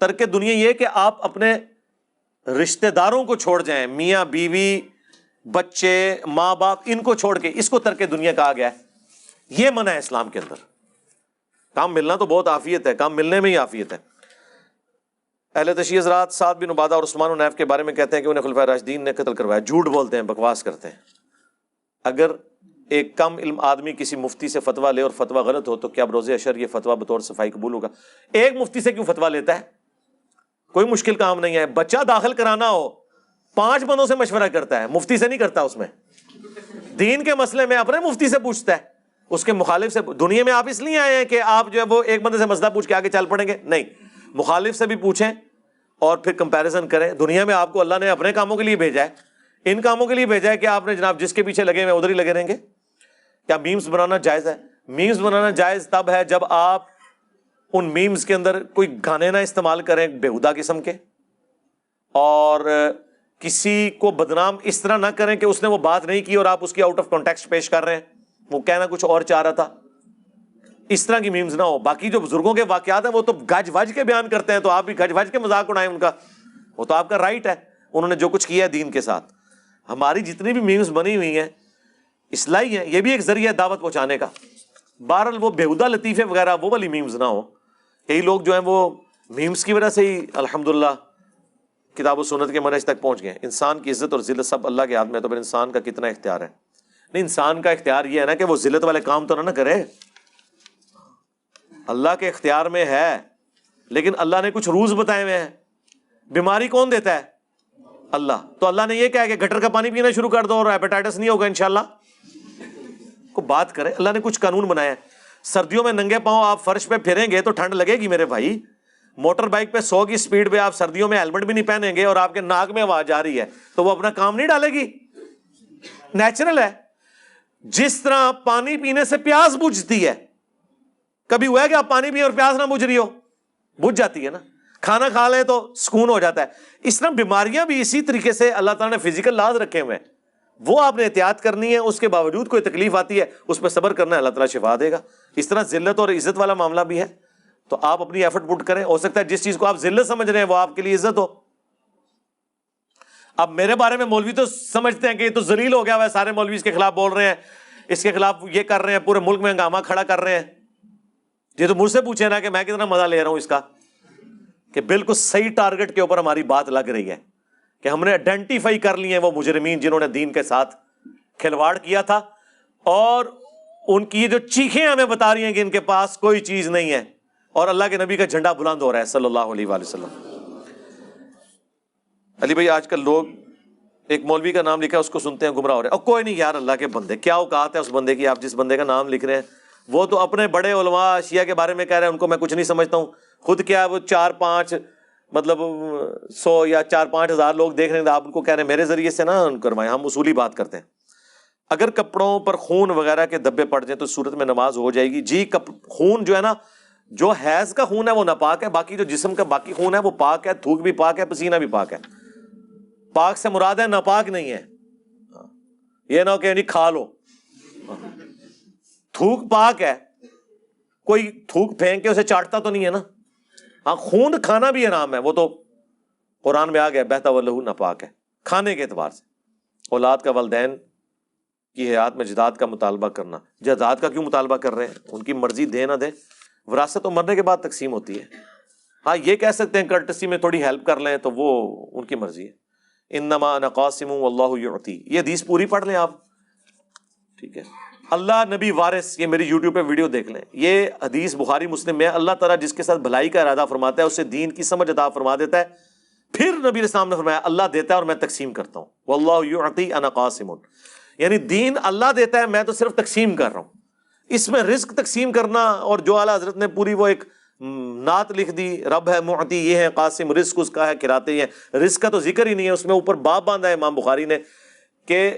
ترک دنیا یہ کہ آپ اپنے رشتہ داروں کو چھوڑ جائیں, میاں بیوی بچے ماں باپ, ان کو چھوڑ کے, اس کو ترک دنیا کہا گیا ہے. یہ منع ہے اسلام کے اندر. کام ملنا تو بہت عافیت ہے, کام ملنے میں ہی عافیت ہے. اہل تشیع حضرات سعد بن عبادہ اور عثمان بن حنیف کے بارے میں کہتے ہیں کہ انہیں خلفائے راشدین نے قتل کروایا. جھوٹ بولتے ہیں, بکواس کرتے ہیں. اگر ایک کم علم آدمی کسی مفتی سے فتویٰ لے اور فتویٰ غلط ہو تو کیا بروز اشر یہ فتویٰ بطور صفائی قبول ہوگا؟ ایک مفتی سے کیوں فتویٰ لیتا ہے؟ کوئی مشکل کام نہیں ہے. بچہ داخل کرانا ہو 5 بندوں سے مشورہ کرتا ہے, مفتی سے نہیں کرتا. اس میں دین کے مسئلے میں اپنے مفتی سے پوچھتا ہے, اس کے مخالف سے. دنیا میں آپ اس لیے آئے ہیں کہ آپ جو ہے وہ ایک بندے سے مسئلہ پوچھ کے آگے چل پڑیں گے؟ نہیں, مخالف سے بھی پوچھیں اور پھر کمپیریزن کریں. دنیا میں آپ کو اللہ نے اپنے کاموں کے لیے بھیجا ہے, ان کاموں کے لیے بھیجا ہے کہ آپ نے جناب جس کے پیچھے لگے ہوئے ادھر ہی لگے رہیں گے. کیا میمز بنانا جائز ہے؟ میمز بنانا جائز تب ہے جب آپ ان میمز کے اندر کوئی گانے نہ استعمال کریں بےہودہ قسم کے, اور کسی کو بدنام اس طرح نہ کریں کہ اس نے وہ بات نہیں کی اور آپ اس کی آؤٹ آف کانٹیکسٹ پیش کر رہے ہیں, وہ کہنا کچھ اور چاہ رہا تھا. اس طرح کی میمز نہ ہو. باقی جو بزرگوں کے واقعات ہیں وہ تو گج وج کے بیان کرتے ہیں, تو آپ بھی گج وج کے مذاق اڑائیں ان کا, وہ تو آپ کا رائٹ ہے. انہوں نے جو کچھ کیا ہے دین کے ساتھ. ہماری جتنی بھی میمز بنی ہوئی ہیں اصلاحی ہیں, یہ بھی ایک ذریعہ دعوت پہنچانے کا. بہرحال وہ بےہودہ لطیفے وغیرہ وہ والی میمز نہ ہو. کئی لوگ جو ہیں وہ میمز کی وجہ سے ہی الحمدللہ کتاب و سنت کے منہج تک پہنچ گئے. انسان کی عزت اور ذلت سب اللہ کے ہاتھ میں ہے, تو پھر انسان کا کتنا اختیار ہے؟ نہیں, انسان کا اختیار یہ ہے نا کہ وہ ذلت والے کام تو نہ کرے. اللہ کے اختیار میں ہے, لیکن اللہ نے کچھ رولز بتائے ہوئے ہیں. بیماری کون دیتا ہے؟ اللہ. تو اللہ نے یہ کہا کہ گٹر کا پانی پینا شروع کر دو اور ہیپیٹائٹس نہیں ہوگا انشاءاللہ. کو بات کرے, اللہ نے کچھ قانون بنایا ہے. سردیوں میں ننگے پاؤں آپ فرش پہ پھریں گے تو ٹھنڈ لگے گی میرے بھائی. موٹر بائک پہ 100 کی سپیڈ پہ آپ سردیوں میں ہیلمٹ بھی نہیں پہنیں گے اور آپ کے ناک میں آواز آ رہی ہے تو وہ اپنا کام نہیں ڈالے گی؟ نیچرل ہے. جس طرح پانی پینے سے پیاس بجھتی ہے, کبھی ہوا ہے کہ آپ پانی پیے اور پیاس نہ بجھ رہی ہو؟ بجھ جاتی ہے نا. کھانا کھا لیں تو سکون ہو جاتا ہے. اس طرح بیماریاں بھی اسی طریقے سے اللہ تعالیٰ نے فزیکل لاز رکھے ہوئے ہیں, وہ آپ نے احتیاط کرنی ہے. اس کے باوجود کوئی تکلیف آتی ہے اس پہ صبر کرنا ہے, اللہ تعالیٰ شفا دے گا. اس طرح ذلت اور عزت والا معاملہ بھی ہے, تو آپ اپنی ایفرٹ پٹ کریں. ہو سکتا ہے جس چیز کو آپ ذلت سمجھ رہے ہیں وہ آپ کے لیے عزت ہو. اب میرے بارے میں مولوی تو سمجھتے ہیں کہ یہ تو ذلیل ہو گیا ہوا ہے, سارے مولوی اس کے خلاف بول رہے ہیں, اس کے خلاف یہ کر رہے ہیں, پورے ملک میں ہنگامہ کھڑا کر رہے ہیں. یہ تو مجھ سے پوچھے نا کہ میں کتنا مزہ لے رہا ہوں اس کا, کہ بالکل صحیح ٹارگٹ کے اوپر ہماری بات لگ رہی ہے, کہ ہم نے آئیڈینٹیفائی کر لیے ہیں وہ مجرمین جنہوں نے دین کے ساتھ کھلواڑ کیا تھا, اور ان کی یہ جو چیخیں ہمیں بتا رہی ہیں کہ ان کے پاس کوئی چیز نہیں ہے, اور اللہ کے نبی کا جھنڈا بلند ہو رہا ہے صلی اللہ علیہ وآلہ وسلم. علی بھائی آج کل لوگ ایک مولوی کا نام لکھا ہے اس کو سنتے ہیں گمراہ ہو رہے ہیں. اور کوئی نہیں یار, اللہ کے بندے, کیا اوقات ہے اس بندے کی, آپ جس بندے کا نام لکھ رہے ہیں وہ تو اپنے بڑے علماء شیعہ کے بارے میں کہہ رہے ہیں ان کو میں کچھ نہیں سمجھتا ہوں. خود کیا وہ 4-5 مطلب 100 یا 4-5 ہزار لوگ دیکھ رہے ہیں, آپ ان کو کہہ رہے ہیں میرے ذریعے سے نہ کروائیں. ہم اصولی بات کرتے ہیں. اگر کپڑوں پر خون وغیرہ کے دھبے پڑ جائیں تو صورت میں نماز ہو جائے گی جی. خون جو ہے نا, جو حیض کا خون ہے وہ ناپاک ہے, باقی جو جسم کا باقی خون ہے وہ پاک ہے. تھوک بھی پاک ہے, پسینہ بھی پاک ہے. پاک سے مراد ہے ناپاک نہیں ہے. یہ نہ کہ نہیں کھا لو. تھوک پاک ہے, کوئی تھوک پھینک کے اسے چاٹتا تو نہیں ہے نا. ہاں خون کھانا بھی حرام ہے, وہ تو قرآن میں آ گیا بہتا واللہ ناپاک ہے کھانے کے اعتبار سے. اولاد کا والدین کی حیات میں جداد کا مطالبہ کرنا, جداد کا کیوں مطالبہ کر رہے ہیں؟ ان کی مرضی دے نہ دے, وراثت تو مرنے کے بعد تقسیم ہوتی ہے. ہاں یہ کہہ سکتے ہیں کرٹسی میں تھوڑی ہیلپ کر لیں تو وہ ان کی مرضی ہے. انما انا قاسم واللہ یعطی, یہ حدیث پوری پڑھ لیں آپ, ٹھیک ہے. اللہ نبی وارث, یہ میری یوٹیوب پہ ویڈیو دیکھ لیں, یہ حدیث بخاری مسلم میں. اللہ تعالیٰ جس کے ساتھ بھلائی کا ارادہ فرماتا ہے اسے دین کی سمجھ عطا فرما دیتا ہے. پھر نبی علیہ السلام نے فرمایا اللہ دیتا ہے اور میں تقسیم کرتا ہوں. واللہ یعطی انا قاسم, یعنی دین اللہ دیتا ہے, میں تو صرف تقسیم کر رہا ہوں. اس میں رزق تقسیم کرنا, اور جو اعلیٰ حضرت نے پوری وہ ایک نعت لکھ دی, رب ہے معطی, یہ ہے قاسم, رزق اس کا ہے, کھلاتے ہی ہیں. رزق کا تو ذکر ہی نہیں ہے اس میں, اوپر باب باندھا ہے امام بخاری نے کہ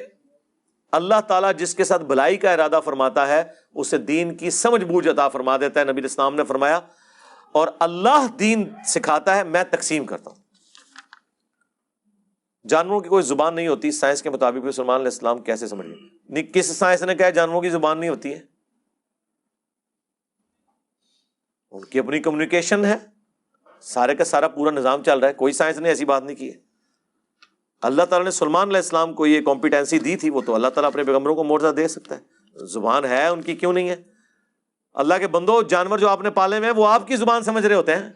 اللہ تعالیٰ جس کے ساتھ بھلائی کا ارادہ فرماتا ہے اسے دین کی سمجھ بوجھ عطا فرما دیتا ہے. نبی علیہ السلام نے فرمایا, اور اللہ دین سکھاتا ہے, میں تقسیم کرتا ہوں. جانوروں کی کوئی زبان نہیں ہوتی, سائنس کے مطابق بھی سلیمان علیہ السلام کیسے سمجھ گئے؟ کس سائنس نے کہا جانوروں کی زبان نہیں ہوتی ہے؟ ان کی اپنی کمیونیکیشن ہے, سارے کا سارا پورا نظام چل رہا ہے, کوئی سائنس نے ایسی بات نہیں کی ہے. اللہ تعالیٰ نے سلیمان علیہ السلام کو یہ کمپیٹنسی دی تھی, وہ تو اللہ تعالیٰ اپنے پیغمبروں کو معجزہ دے سکتا ہے. زبان ہے ان کی, کیوں نہیں ہے؟ اللہ کے بندو, جانور جو آپ نے پالے ہوئے ہیں وہ آپ کی زبان سمجھ رہے ہوتے ہیں,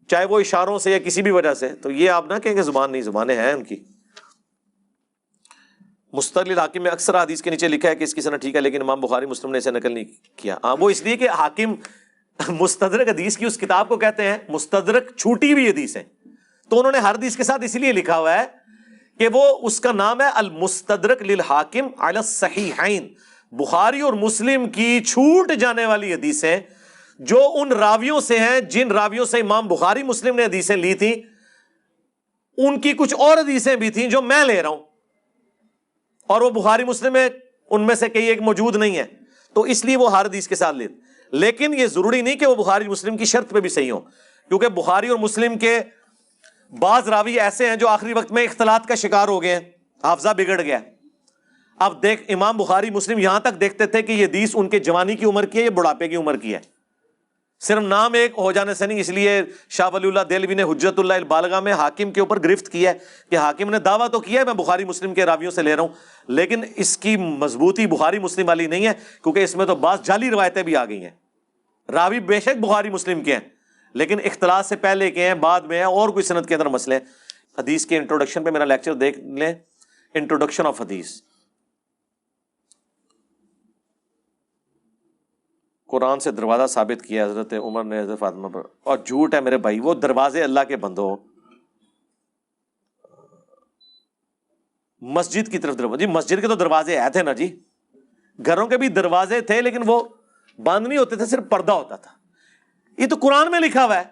چاہے وہ اشاروں سے یا کسی بھی وجہ سے. تو یہ آپ نہ کہیں کہ زبان نہیں, زبانیں ہیں ان کی. مستدرک حاکم میں اکثر حدیث کے نیچے لکھا ہے کہ اس کی سند ٹھیک ہے, لیکن امام بخاری مسلم نے اسے نقل نہیں کیا. ہاں وہ اس لیے کہ حاکم مستدرک حدیث کی اس کتاب کو کہتے ہیں مستدرک چھوٹی ہوئی حدیث ہے, تو انہوں نے ہر حدیث کے ساتھ اس لیے لکھا ہوا ہے کہ وہ اس کا نام ہے المستدرک للحاکم علی الصحیحین. بخاری اور مسلم کی چھوٹ جانے والی حدیثیں جو ان راویوں سے ہیں جن راویوں سے امام بخاری مسلم نے حدیثیں لی تھیں, ان کی کچھ اور حدیثیں بھی تھیں جو میں لے رہا ہوں, اور وہ بخاری مسلم میں ان میں سے کئی ایک موجود نہیں ہے, تو اس لیے وہ ہر حدیث کے ساتھ لیتے. لیکن یہ ضروری نہیں کہ وہ بخاری مسلم کی شرط پہ بھی صحیح ہوں, کیونکہ بخاری اور مسلم کے بعض راوی ایسے ہیں جو آخری وقت میں اختلاط کا شکار ہو گئے ہیں, حافظہ بگڑ گیا. اب دیکھ, امام بخاری مسلم یہاں تک دیکھتے تھے کہ یہ حدیث ان کے جوانی کی عمر کی ہے یا بڑھاپے کی عمر کی ہے, صرف نام ایک ہو جانے سے نہیں. اس لیے شاہ ولی اللہ دہلوی نے حجت اللہ البالغہ میں حاکم کے اوپر گرفت کیا ہے کہ حاکم نے دعویٰ تو کیا ہے میں بخاری مسلم کے راویوں سے لے رہا ہوں, لیکن اس کی مضبوطی بخاری مسلم والی نہیں ہے, کیونکہ اس میں تو بعض جعلی روایتیں بھی آ گئی ہیں. راوی بے شک بخاری مسلم کے ہیں, لیکن اختلاط سے پہلے کے ہیں, بعد میں ہیں, اور کوئی سند کے اندر مسئلے ہیں. حدیث کے انٹروڈکشن پہ میرا لیکچر دیکھ لیں, انٹروڈکشن آف حدیث. قرآن سے دروازہ ثابت کیا حضرت عمر نے حضرت فاطمہ پر, اور جھوٹ ہے میرے بھائی, وہ دروازے اللہ کے بندو, مسجد کی طرف دروازے، جی مسجد کے تو دروازے آئے تھے نا جی، گھروں کے بھی دروازے تھے لیکن وہ بند نہیں ہوتے تھے، صرف پردہ ہوتا تھا۔ یہ تو قرآن میں لکھا ہوا ہے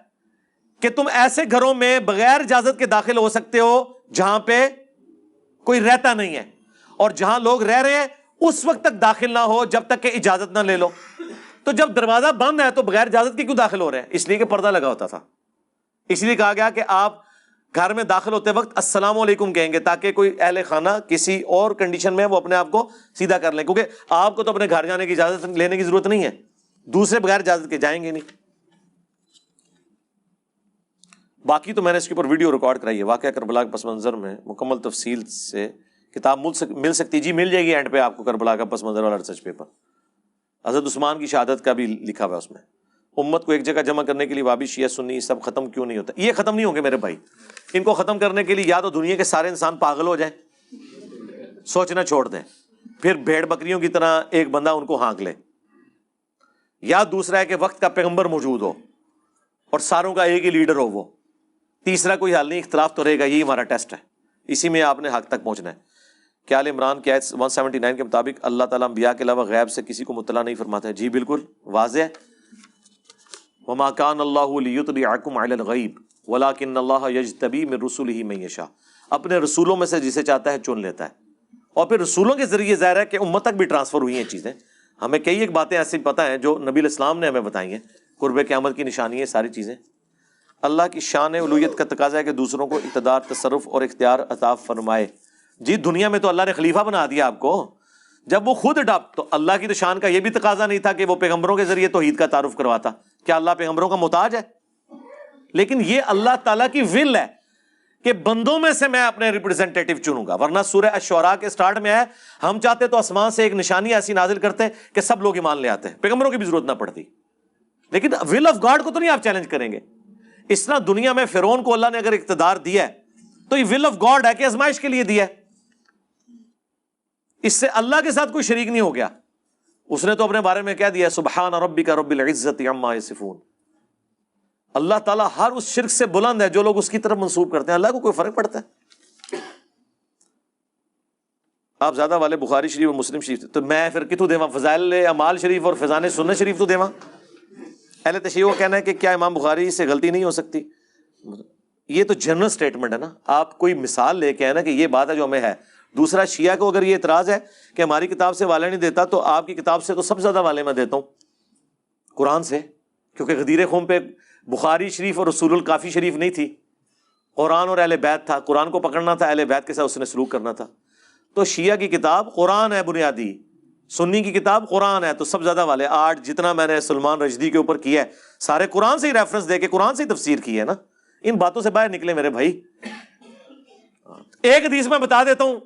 کہ تم ایسے گھروں میں بغیر اجازت کے داخل ہو سکتے ہو جہاں پہ کوئی رہتا نہیں ہے، اور جہاں لوگ رہ رہے ہیں اس وقت تک داخل نہ ہو جب تک کہ اجازت نہ لے لو۔ تو جب دروازہ بند ہے تو بغیر اجازت کے کیوں داخل ہو رہے ہیں؟ اس لیے کہ پردہ لگا ہوتا تھا۔ اس لیے کہا گیا کہ آپ گھر میں داخل ہوتے وقت السلام علیکم کہیں گے، تاکہ کوئی اہل خانہ کسی اور کنڈیشن میں وہ اپنے آپ کو سیدھا کر لیں، کیونکہ آپ کو تو اپنے گھر جانے کی اجازت لینے کی ضرورت نہیں ہے، دوسرے بغیر اجازت کے جائیں گے نہیں۔ باقی تو میں نے اس کے اوپر ویڈیو ریکارڈ کرائی ہے، واقعہ کربلا کے پس منظر میں مکمل تفصیل سے کتاب مل سکتی، جی مل جائے گی اینڈ پہ آپ کو، کربلا کا پس منظر والا ریسرچ پیپر حضرت عثمان کی شہادت کا بھی لکھا ہوا ہے اس میں۔ امت کو ایک جگہ جمع کرنے کے لیے وابی شیعہ سنی سب ختم کیوں نہیں ہوتا؟ یہ ختم نہیں ہوں گے میرے بھائی، ان کو ختم کرنے کے لیے یا تو دنیا کے سارے انسان پاگل ہو جائیں، سوچنا چھوڑ دیں، پھر بھیڑ بکریوں کی طرح ایک بندہ ان کو ہانک لے، یا دوسرا ہے کہ وقت کا پیغمبر موجود ہو اور ساروں کا ایک ہی لیڈر ہو وہ، تیسرا کوئی حل نہیں، اختلاف تو رہے گا، یہی ہمارا ٹیسٹ ہے، اسی میں آپ نے حق تک پہنچنا ہے۔ کیا آل عمران کی آیت 179 کے مطابق اللہ تعالیٰ انبیاء کے علاوہ غیب سے کسی کو مطلع نہیں فرماتا ہے؟ جی بالکل واضح ہے۔ وما كان الله ليطلعكم على الغيب ولكن الله يجتبي من رسله من يشاء، اپنے رسولوں میں سے جسے چاہتا ہے چن لیتا ہے، اور پھر رسولوں کے ذریعے ظاہر ہے کہ امت تک بھی ٹرانسفر ہوئی ہیں چیزیں۔ ہمیں کئی ایک باتیں ایسی پتہ ہیں جو نبی الاسلام نے ہمیں بتائی ہیں، قرب قیامت کی نشانی ہے ساری چیزیں۔ اللہ کی شان الوہیت کا تقاضا ہے کہ دوسروں کو اقتدار، تصرف اور اختیار عطا فرمائے۔ جی دنیا میں تو اللہ نے خلیفہ بنا دیا آپ کو، جب وہ خود اڈاپٹ، تو اللہ کی تو شان کا یہ بھی تقاضا نہیں تھا کہ وہ پیغمبروں کے ذریعے توحید کا تعارف کرواتا؟ کیا اللہ پیغمبروں کا محتاج ہے؟ لیکن یہ اللہ تعالیٰ کی ول ہے کہ بندوں میں سے میں اپنے ریپرزینٹیٹو چنوں گا، ورنہ سورہ الشعراء کے سٹارٹ میں ہے ہم چاہتے تو آسمان سے ایک نشانی ایسی نازل کرتے کہ سب لوگ ایمان لے آتے، پیغمبروں کی بھی ضرورت نہ پڑتی۔ لیکن ول آف گاڈ کو تو نہیں آپ چیلنج کریں گے۔ اس طرح دنیا میں فرعون کو اللہ نے اگر اقتدار دیا ہے تو یہ ول آف گاڈ ہے کہ آزمائش کے لیے دیا ہے، اس سے اللہ کے ساتھ کوئی شریک نہیں ہو گیا۔ اس نے تو اپنے بارے میں کہہ دیا سبحان ربک رب العزت عما یصفون، اللہ تعالیٰ ہر اس شرک سے بلند ہے جو لوگ اس کی طرف منسوب کرتے ہیں، اللہ کو کوئی فرق پڑتا ہے؟ آپ زیادہ والے بخاری شریف اور مسلم شریف تو میں پھر کتوں دیواں فضائل اعمال شریف اور فیضان سنت شریف تو دیواں؟ اہل تشیع کو کہنا ہے کہ کیا امام بخاری سے غلطی نہیں ہو سکتی؟ یہ تو جنرل سٹیٹمنٹ ہے نا، آپ کوئی مثال لے کے آئے نا کہ یہ بات ہے جو ہمیں ہے۔ دوسرا شیعہ کو اگر یہ اعتراض ہے کہ ہماری کتاب سے والے نہیں دیتا، تو آپ کی کتاب سے تو سب سے زیادہ والے میں دیتا ہوں، قرآن سے، کیونکہ غدیر خم پہ بخاری شریف اور رسول الکافی شریف نہیں تھی، قرآن اور اہل بیت تھا، قرآن کو پکڑنا تھا، اہل بیت کے ساتھ اس نے سلوک کرنا تھا۔ تو شیعہ کی کتاب قرآن ہے بنیادی، سنی کی کتاب قرآن ہے، تو سب زیادہ والے۔ آج جتنا میں نے سلمان رشدی کے اوپر کیا ہے سارے قرآن سے ہی ریفرنس دے کے قرآن سے ہی تفسیر کی ہے نا، ان باتوں سے باہر نکلے میرے بھائی۔ ایک حدیث میں بتا دیتا ہوں،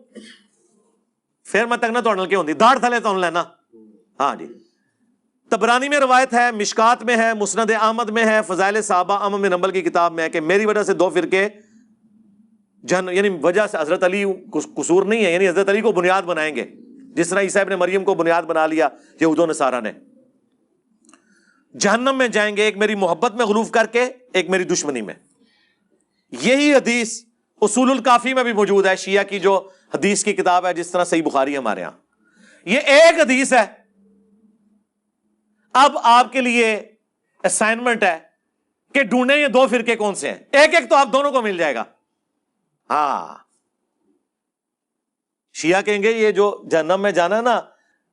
پھر میں تک نہ توڑ کے ہوندی داڑھ تھلے تو لینا۔ ہاں جی، طبرانی میں روایت ہے، مشکات میں ہے، مسند احمد میں ہے، فضائل صحابہ امام بن حنبل کی کتاب میں ہے کہ میری وجہ سے دو فرقے یعنی وجہ سے حضرت علی قصور نہیں ہے، یعنی حضرت علی کو بنیاد بنائیں گے، جس طرح عیسیٰ ابن مریم کو بنیاد بنا لیا یہود و نصارہ نے، جہنم میں جائیں گے، ایک میری محبت میں غلوف کر کے، ایک میری دشمنی میں۔ یہی حدیث اصول الکافی میں بھی موجود ہے، شیعہ کی جو حدیث کی کتاب ہے، جس طرح صحیح بخاری ہمارے ہاں۔ یہ ایک حدیث ہے۔ اب آپ کے لیے اسائنمنٹ ہے کہ ڈھونڈیں یہ دو فرقے کون سے ہیں، ایک ایک تو آپ دونوں کو مل جائے گا۔ ہاں، شیعہ کہیں گے یہ جو جہنم میں جانا ہے نا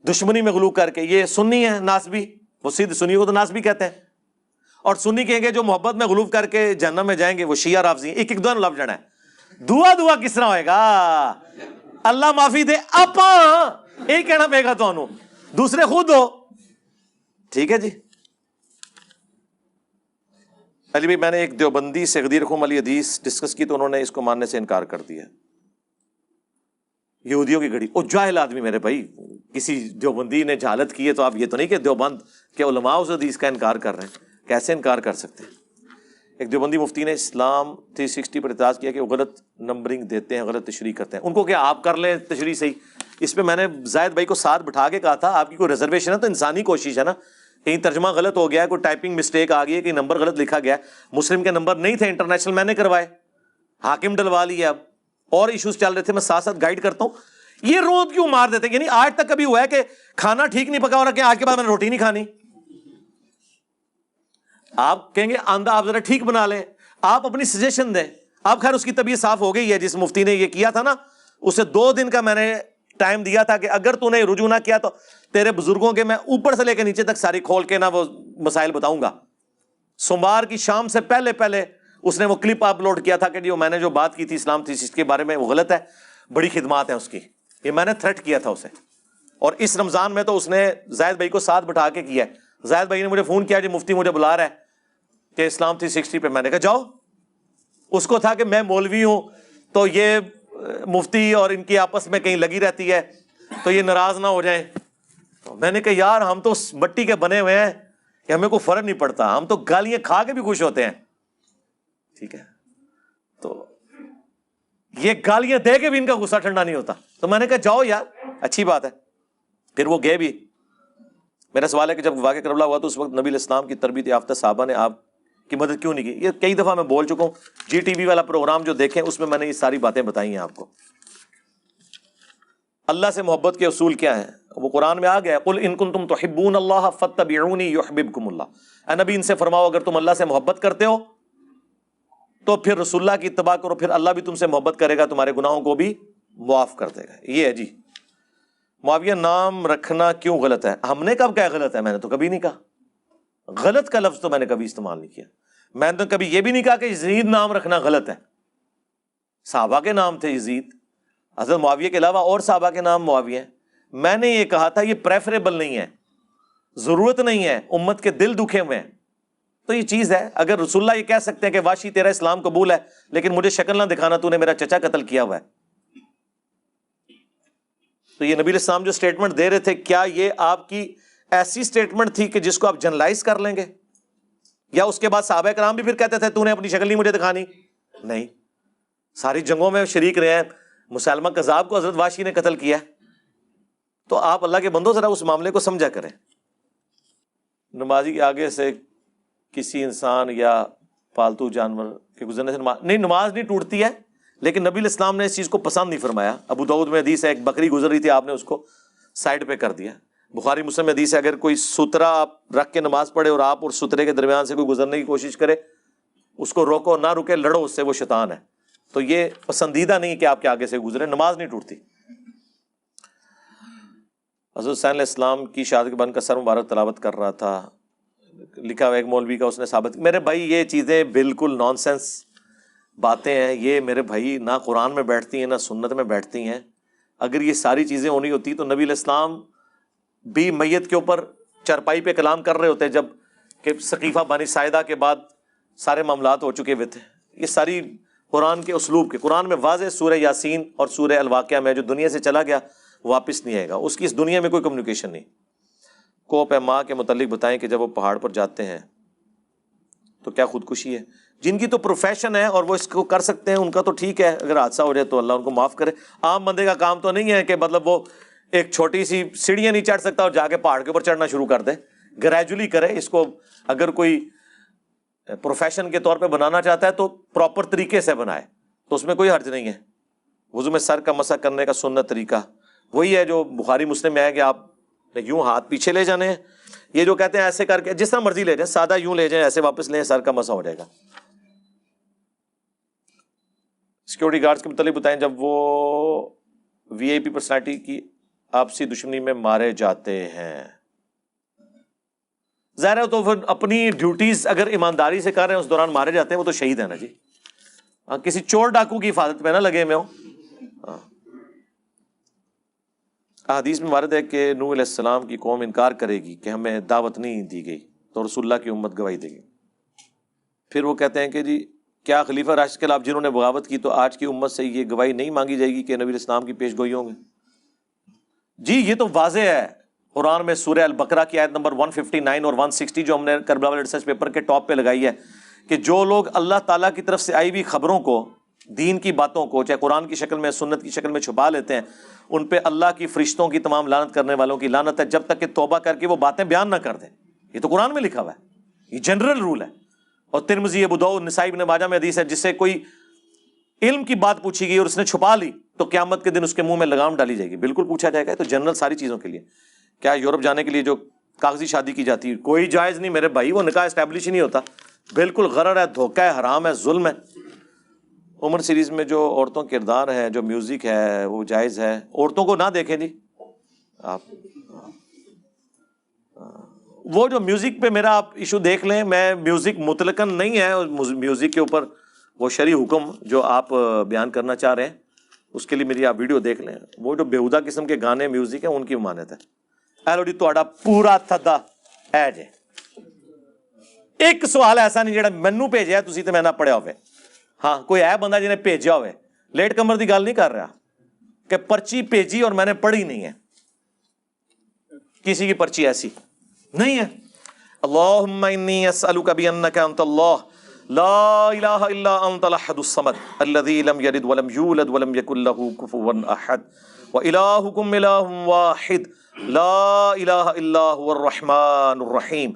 دشمنی میں غلو کر کے، یہ سنی ہے ناسبی، وہ سیدھ سنی کو تو ناسبی کہتے ہیں، اور سنی کہیں گے جو محبت میں غلو کر کے جہنم میں جائیں گے وہ شیعہ رافضی۔ ایک ایک دونوں لفظ جڑا ہے، دعا کس طرح ہوئے گا؟ اللہ معافی دے، اپا یہی کہنا پے گا تو دوسرے خود ہو۔ ٹھیک ہے جی۔ علی بھائی میں نے ایک دیوبندی سے غدیر خم علی حدیث ڈسکس کی تو انہوں نے اس کو ماننے سے انکار کر دیا۔ یہودیوں کی گھڑی، او جاہل آدمی میرے بھائی، کسی دیوبندی نے جہالت کی ہے تو آپ یہ تو نہیں کہ دیوبند کے علماء اس حدیث کا انکار کر رہے ہیں، کیسے انکار کر سکتے ہیں؟ ایک دیوبندی مفتی نے اسلام 360 پر اعتراض کیا کہ وہ غلط نمبرنگ دیتے ہیں، غلط تشریح کرتے ہیں، ان کو کہ آپ کر لیں تشریح صحیح۔ اس پہ میں نے زاہد بھائی کو ساتھ بٹھا کے کہا تھا آپ کی کوئی ریزرویشن ہے تو انسانی کوشش ہے نا، کہیں ترجمہ غلط ہو گیا ہے، کوئی ٹائپنگ مسٹیک آ گئی ہے، کہیں نمبر غلط لکھا گیا ہے، مسلم کے نمبر نہیں تھے انٹرنیشنل میں نے کروائے، حاکم ڈلوا لیا، اب اور ایشوز چل رہے تھے، میں ساتھ ساتھ گائیڈ کرتا ہوں. یہ روز کیوں مار دیتے ہیں؟ یعنی آج تک کبھی ہوا ہے کہ کھانا ٹھیک نہیں پکا ہو رہا کہ آج کے بعد میں نے روٹی نہیں کھانی؟ آپ کہیں گے آندہ آپ ذرا ٹھیک بنا لیں، آپ اپنی سجیشن دیں. آپ خیر اس کی طبیعت صاف ہو گئی ہے، جس مفتی نے یہ کیا تھا نا اسے 2 دن کا میں نے ٹائم دیا تھا کہ اگر تو نے رجوع نہ کیا تو تیرے بزرگوں کے میں اوپر سے لے کے نیچے تک ساری کھول کے نا وہ مسائل بتاؤں گا. سوموار کی شام سے پہلے اس نے وہ کلپ اپلوڈ کیا تھا کہ جو میں نے جو بات کی تھی اسلام تھیسس کے بارے میں وہ غلط ہے، بڑی خدمات ہیں اس کی. یہ میں نے تھریٹ کیا تھا اسے، اور اس رمضان میں تو اس نے زاہد بھائی کو ساتھ بٹھا کے کیا ہے. زاہد بھائی نے مجھے فون کیا، جی مفتی مجھے بلا رہا ہے کہ اسلام 360 پہ. میں نے کہا جاؤ. اس کو تھا کہ میں مولوی ہوں تو یہ مفتی اور ان کی آپس میں کہیں لگی رہتی ہے تو یہ ناراض نہ ہو جائیں. میں نے کہا یار ہم تو مٹی کے بنے ہوئے ہیں کہ ہمیں کوئی فرق نہیں پڑتا، ہم تو گالیاں کھا کے بھی خوش ہوتے ہیں. ٹھیک ہے، تو یہ گالیاں دے کے بھی ان کا غصہ ٹھنڈا نہیں ہوتا. تو میں نے کہا جاؤ یار، اچھی بات ہے. پھر وہ گئے بھی. میرا سوال ہے کہ جب واقعہ کربلا ہوا تو اس وقت نبی الاسلام کی تربیت یافتہ صحابہ نے آپ کی مدد کیوں نہیں کی؟ یہ کئی دفعہ میں بول چکا ہوں، جی ٹی وی والا پروگرام جو دیکھیں اس میں میں نے یہ ساری باتیں بتائی ہیں آپ کو. اللہ سے محبت کے اصول کیا ہیں؟ وہ قرآن میں آ گیا، قل ان کنتم تحبون اللہ فاتبعونی یحببکم اللہ. اے نبی ان سے فرماؤ اگر تم اللہ سے محبت کرتے ہو تو پھر رسول اللہ کی اتباع کرو، پھر اللہ بھی تم سے محبت کرے گا، تمہارے گناہوں کو بھی معاف کر دے گا. یہ ہے جی. معاویہ نام رکھنا کیوں غلط ہے؟ ہم نے کب کہا غلط ہے؟ میں نے تو کبھی نہیں کہا. غلط کا لفظ تو میں نے کبھی استعمال نہیں کیا. میں نے تو کبھی یہ بھی نہیں کہا کہ یزید نام رکھنا غلط ہے. صحابہ کے نام تھے یزید، حضرت معاویہ کے علاوہ اور صحابہ کے نام معاویہ ہیں. میں نے یہ کہا تھا یہ پریفریبل نہیں ہے، ضرورت نہیں ہے، امت کے دل دکھے ہوئے ہیں. تو یہ چیز ہے، اگر رسول اللہ یہ کہہ سکتے ہیں کہ واشی تیرا اسلام قبول ہے لیکن مجھے شکل نہ دکھانا، تو نے میرا چچا قتل کیا ہوا ہے. تو یہ نبی الاسلام جو سٹیٹمنٹ دے رہے تھے، کیا یہ آپ کی ایسی سٹیٹمنٹ تھی کہ جس کو آپ جنرلائز کر لیں گے؟ یا اس کے بعد صحابہ کرام بھی پھر کہتے تھے تو نے اپنی شکل نہیں مجھے دکھانی؟ نہیں، ساری جنگوں میں شریک رہے ہیں. مسلمہ کذاب کو حضرت واشی نے قتل کیا. تو آپ اللہ کے بندوں ذرا اس معاملے کو سمجھا کریں. نمازی کے آگے سے کسی انسان یا پالتو جانور کے گزرنے سے نماز نہیں ٹوٹتی ہے، لیکن نبی الاسلام نے اس چیز کو پسند نہیں فرمایا. ابو داؤد میں حدیث ہے، ایک بکری گزر رہی تھی، آپ نے اس کو سائڈ پہ کر دیا. بخاری مسلم میں حدیث ہے، اگر کوئی سترا آپ رکھ کے نماز پڑھے اور آپ اور سترے کے درمیان سے کوئی گزرنے کی کوشش کرے، اس کو روکو، نہ رکے، لڑو اس سے، وہ شیطان ہے. تو یہ پسندیدہ نہیں کہ آپ کے آگے سے گزرے. نماز نہیں ٹوٹتی. حضرت حسین علیہ السلام کی شہادت کے بعد کا سر مبارک تلاوت کر رہا تھا، لکھا ہوا ایک مولوی کا، اس نے ثابت. میرے بھائی یہ چیزیں بالکل نان سینس باتیں ہیں. یہ میرے بھائی نہ قرآن میں بیٹھتی ہیں نہ سنت میں بیٹھتی ہیں. اگر یہ ساری چیزیں ہونی ہوتی تو نبی علیہ السلام بھی میت کے اوپر چرپائی پہ کلام کر رہے ہوتے جب کہ ثقیفہ بنی ساعدہ کے بعد سارے معاملات ہو چکے ہوئے تھے. یہ ساری قرآن کے اسلوب کے، قرآن میں واضح سورہ یاسین اور سورہ الواقعہ میں جو دنیا سے چلا گیا واپس نہیں آئے گا، اس کی اس دنیا میں کوئی کمیونیکیشن نہیں. کوپ ہے ماں کے متعلق بتائیں کہ جب وہ پہاڑ پر جاتے ہیں تو کیا خودکشی ہے؟ جن کی تو پروفیشن ہے اور وہ اس کو کر سکتے ہیں ان کا تو ٹھیک ہے، اگر حادثہ ہو جائے تو اللہ ان کو معاف کرے. عام بندے کا کام تو نہیں ہے کہ مطلب وہ ایک چھوٹی سی سیڑھیاں نہیں چڑھ سکتا اور جا کے پہاڑ کے اوپر چڑھنا شروع کر دے. گریجولی کرے اس کو. اگر کوئی پروفیشن کے طور پہ بنانا چاہتا ہے تو پراپر طریقے سے بنائے، تو اس میں کوئی حرج نہیں ہے. وضو میں سر کا مسح کرنے کا سنت طریقہ وہی ہے جو بخاری مسلم میں ہے کہ آپ یوں ہاتھ پیچھے لے جانے ہیں. یہ جو کہتے ہیں ایسے کر کے جس طرح مرضی لے جائیں، سادہ یوں لے جائیں، ایسے واپس لیں، سر کا مسح ہو جائے گا. سیکورٹی گارڈز کے متعلق بتائیں، جب وہ وی آئی پی پرسنالٹی کی آپسی دشمنی میں مارے جاتے ہیں. ظاہر ہے تو پھر اپنی ڈیوٹیز اگر ایمانداری سے کر رہے ہیں اس دوران مارے جاتے ہیں، وہ تو شہید ہیں نا جی. کسی چور ڈاکو کی حفاظت میں نہ لگے میں ہوں. حدیث میں وارد ہے کہ نوح علیہ السلام کی قوم انکار کرے گی کہ ہمیں دعوت نہیں دی گئی تو رسول اللہ کی امت گواہی دے گی. پھر وہ کہتے ہیں کہ جی کیا خلیفہ راشد کے خلاف جنہوں نے بغاوت کی تو آج کی امت سے یہ گواہی نہیں مانگی جائے گی کہ نبی علیہ السلام کی پیش گوئی ہوں گے؟ جی یہ تو واضح ہے. قرآن میں سورہ البقرہ کی آیت نمبر 159 اور 160 جو ہم نے کربلا والے ریسرچ پیپر کے ٹاپ پہ لگائی ہے کہ جو لوگ اللہ تعالیٰ کی طرف سے آئی ہوئی خبروں کو، دین کی باتوں کو، چاہے قرآن کی شکل میں سنت کی شکل میں چھپا لیتے ہیں، ان پہ اللہ کی فرشتوں کی تمام لعنت کرنے والوں کی لعنت ہے جب تک کہ توبہ کر کے وہ باتیں بیان نہ کر دیں. یہ تو قرآن میں لکھا ہوا ہے، یہ جنرل رول ہے. اور ترمذی، ابو داؤد، نسائی، ابن ماجہ میں حدیث ہے جس سے کوئی علم کی بات پوچھی گئی اور اس نے چھپا لی تو قیامت کے دن اس کے منہ میں لگام ڈالی جائے گی. بالکل پوچھا جائے گا. تو جنرل ساری چیزوں کے لیے. کیا یورپ جانے کے لیے جو کاغذی شادی کی جاتی ہے کوئی جائز نہیں میرے بھائی, وہ نکاح اسٹیبلش ہی نہیں ہوتا, بالکل غرر ہے, دھوکہ ہے, حرام ہے, ظلم ہے. عمر سیریز میں جو عورتوں کے کردار ہے, جو میوزک ہے, وہ جائز ہے. عورتوں کو نہ دیکھیں جی آپ, وہ جو میوزک پہ میرا آپ ایشو دیکھ لیں, میں میوزک مطلقاً نہیں ہے, میوزک کے اوپر وہ شرعی حکم جو آپ بیان کرنا چاہ رہے ہیں اس کے لیے میری آپ ویڈیو دیکھ لیں. وہ جو بےہودہ قسم کے گانے میوزک ہیں ان کی ممانعت ہے. ایلوڈی تہاڈا پورا تھدا ہے جے. ایک سوال ایسا نہیں جڑا مینوں بھیجیا تسی تے میں نہ پڑھیا ہوئے. ہاں کوئی ہے بندہ جنہیں بھیجا ہوئے, لیٹ کمر دی گل نہیں کر رہا کہ پرچی بھیجی اور میں نے پڑھی نہیں ہے. کسی کی پرچی ایسی نہیں ہے. اللہم انی اسألک بانک انت اللہ لا الہ الا انت الاحد الصمد الذی لم یلد ولم یولد ولم یکن لہ کفوا احد وإلہکم الہ واحد لا الہ الا هو الرحمن الرحیم.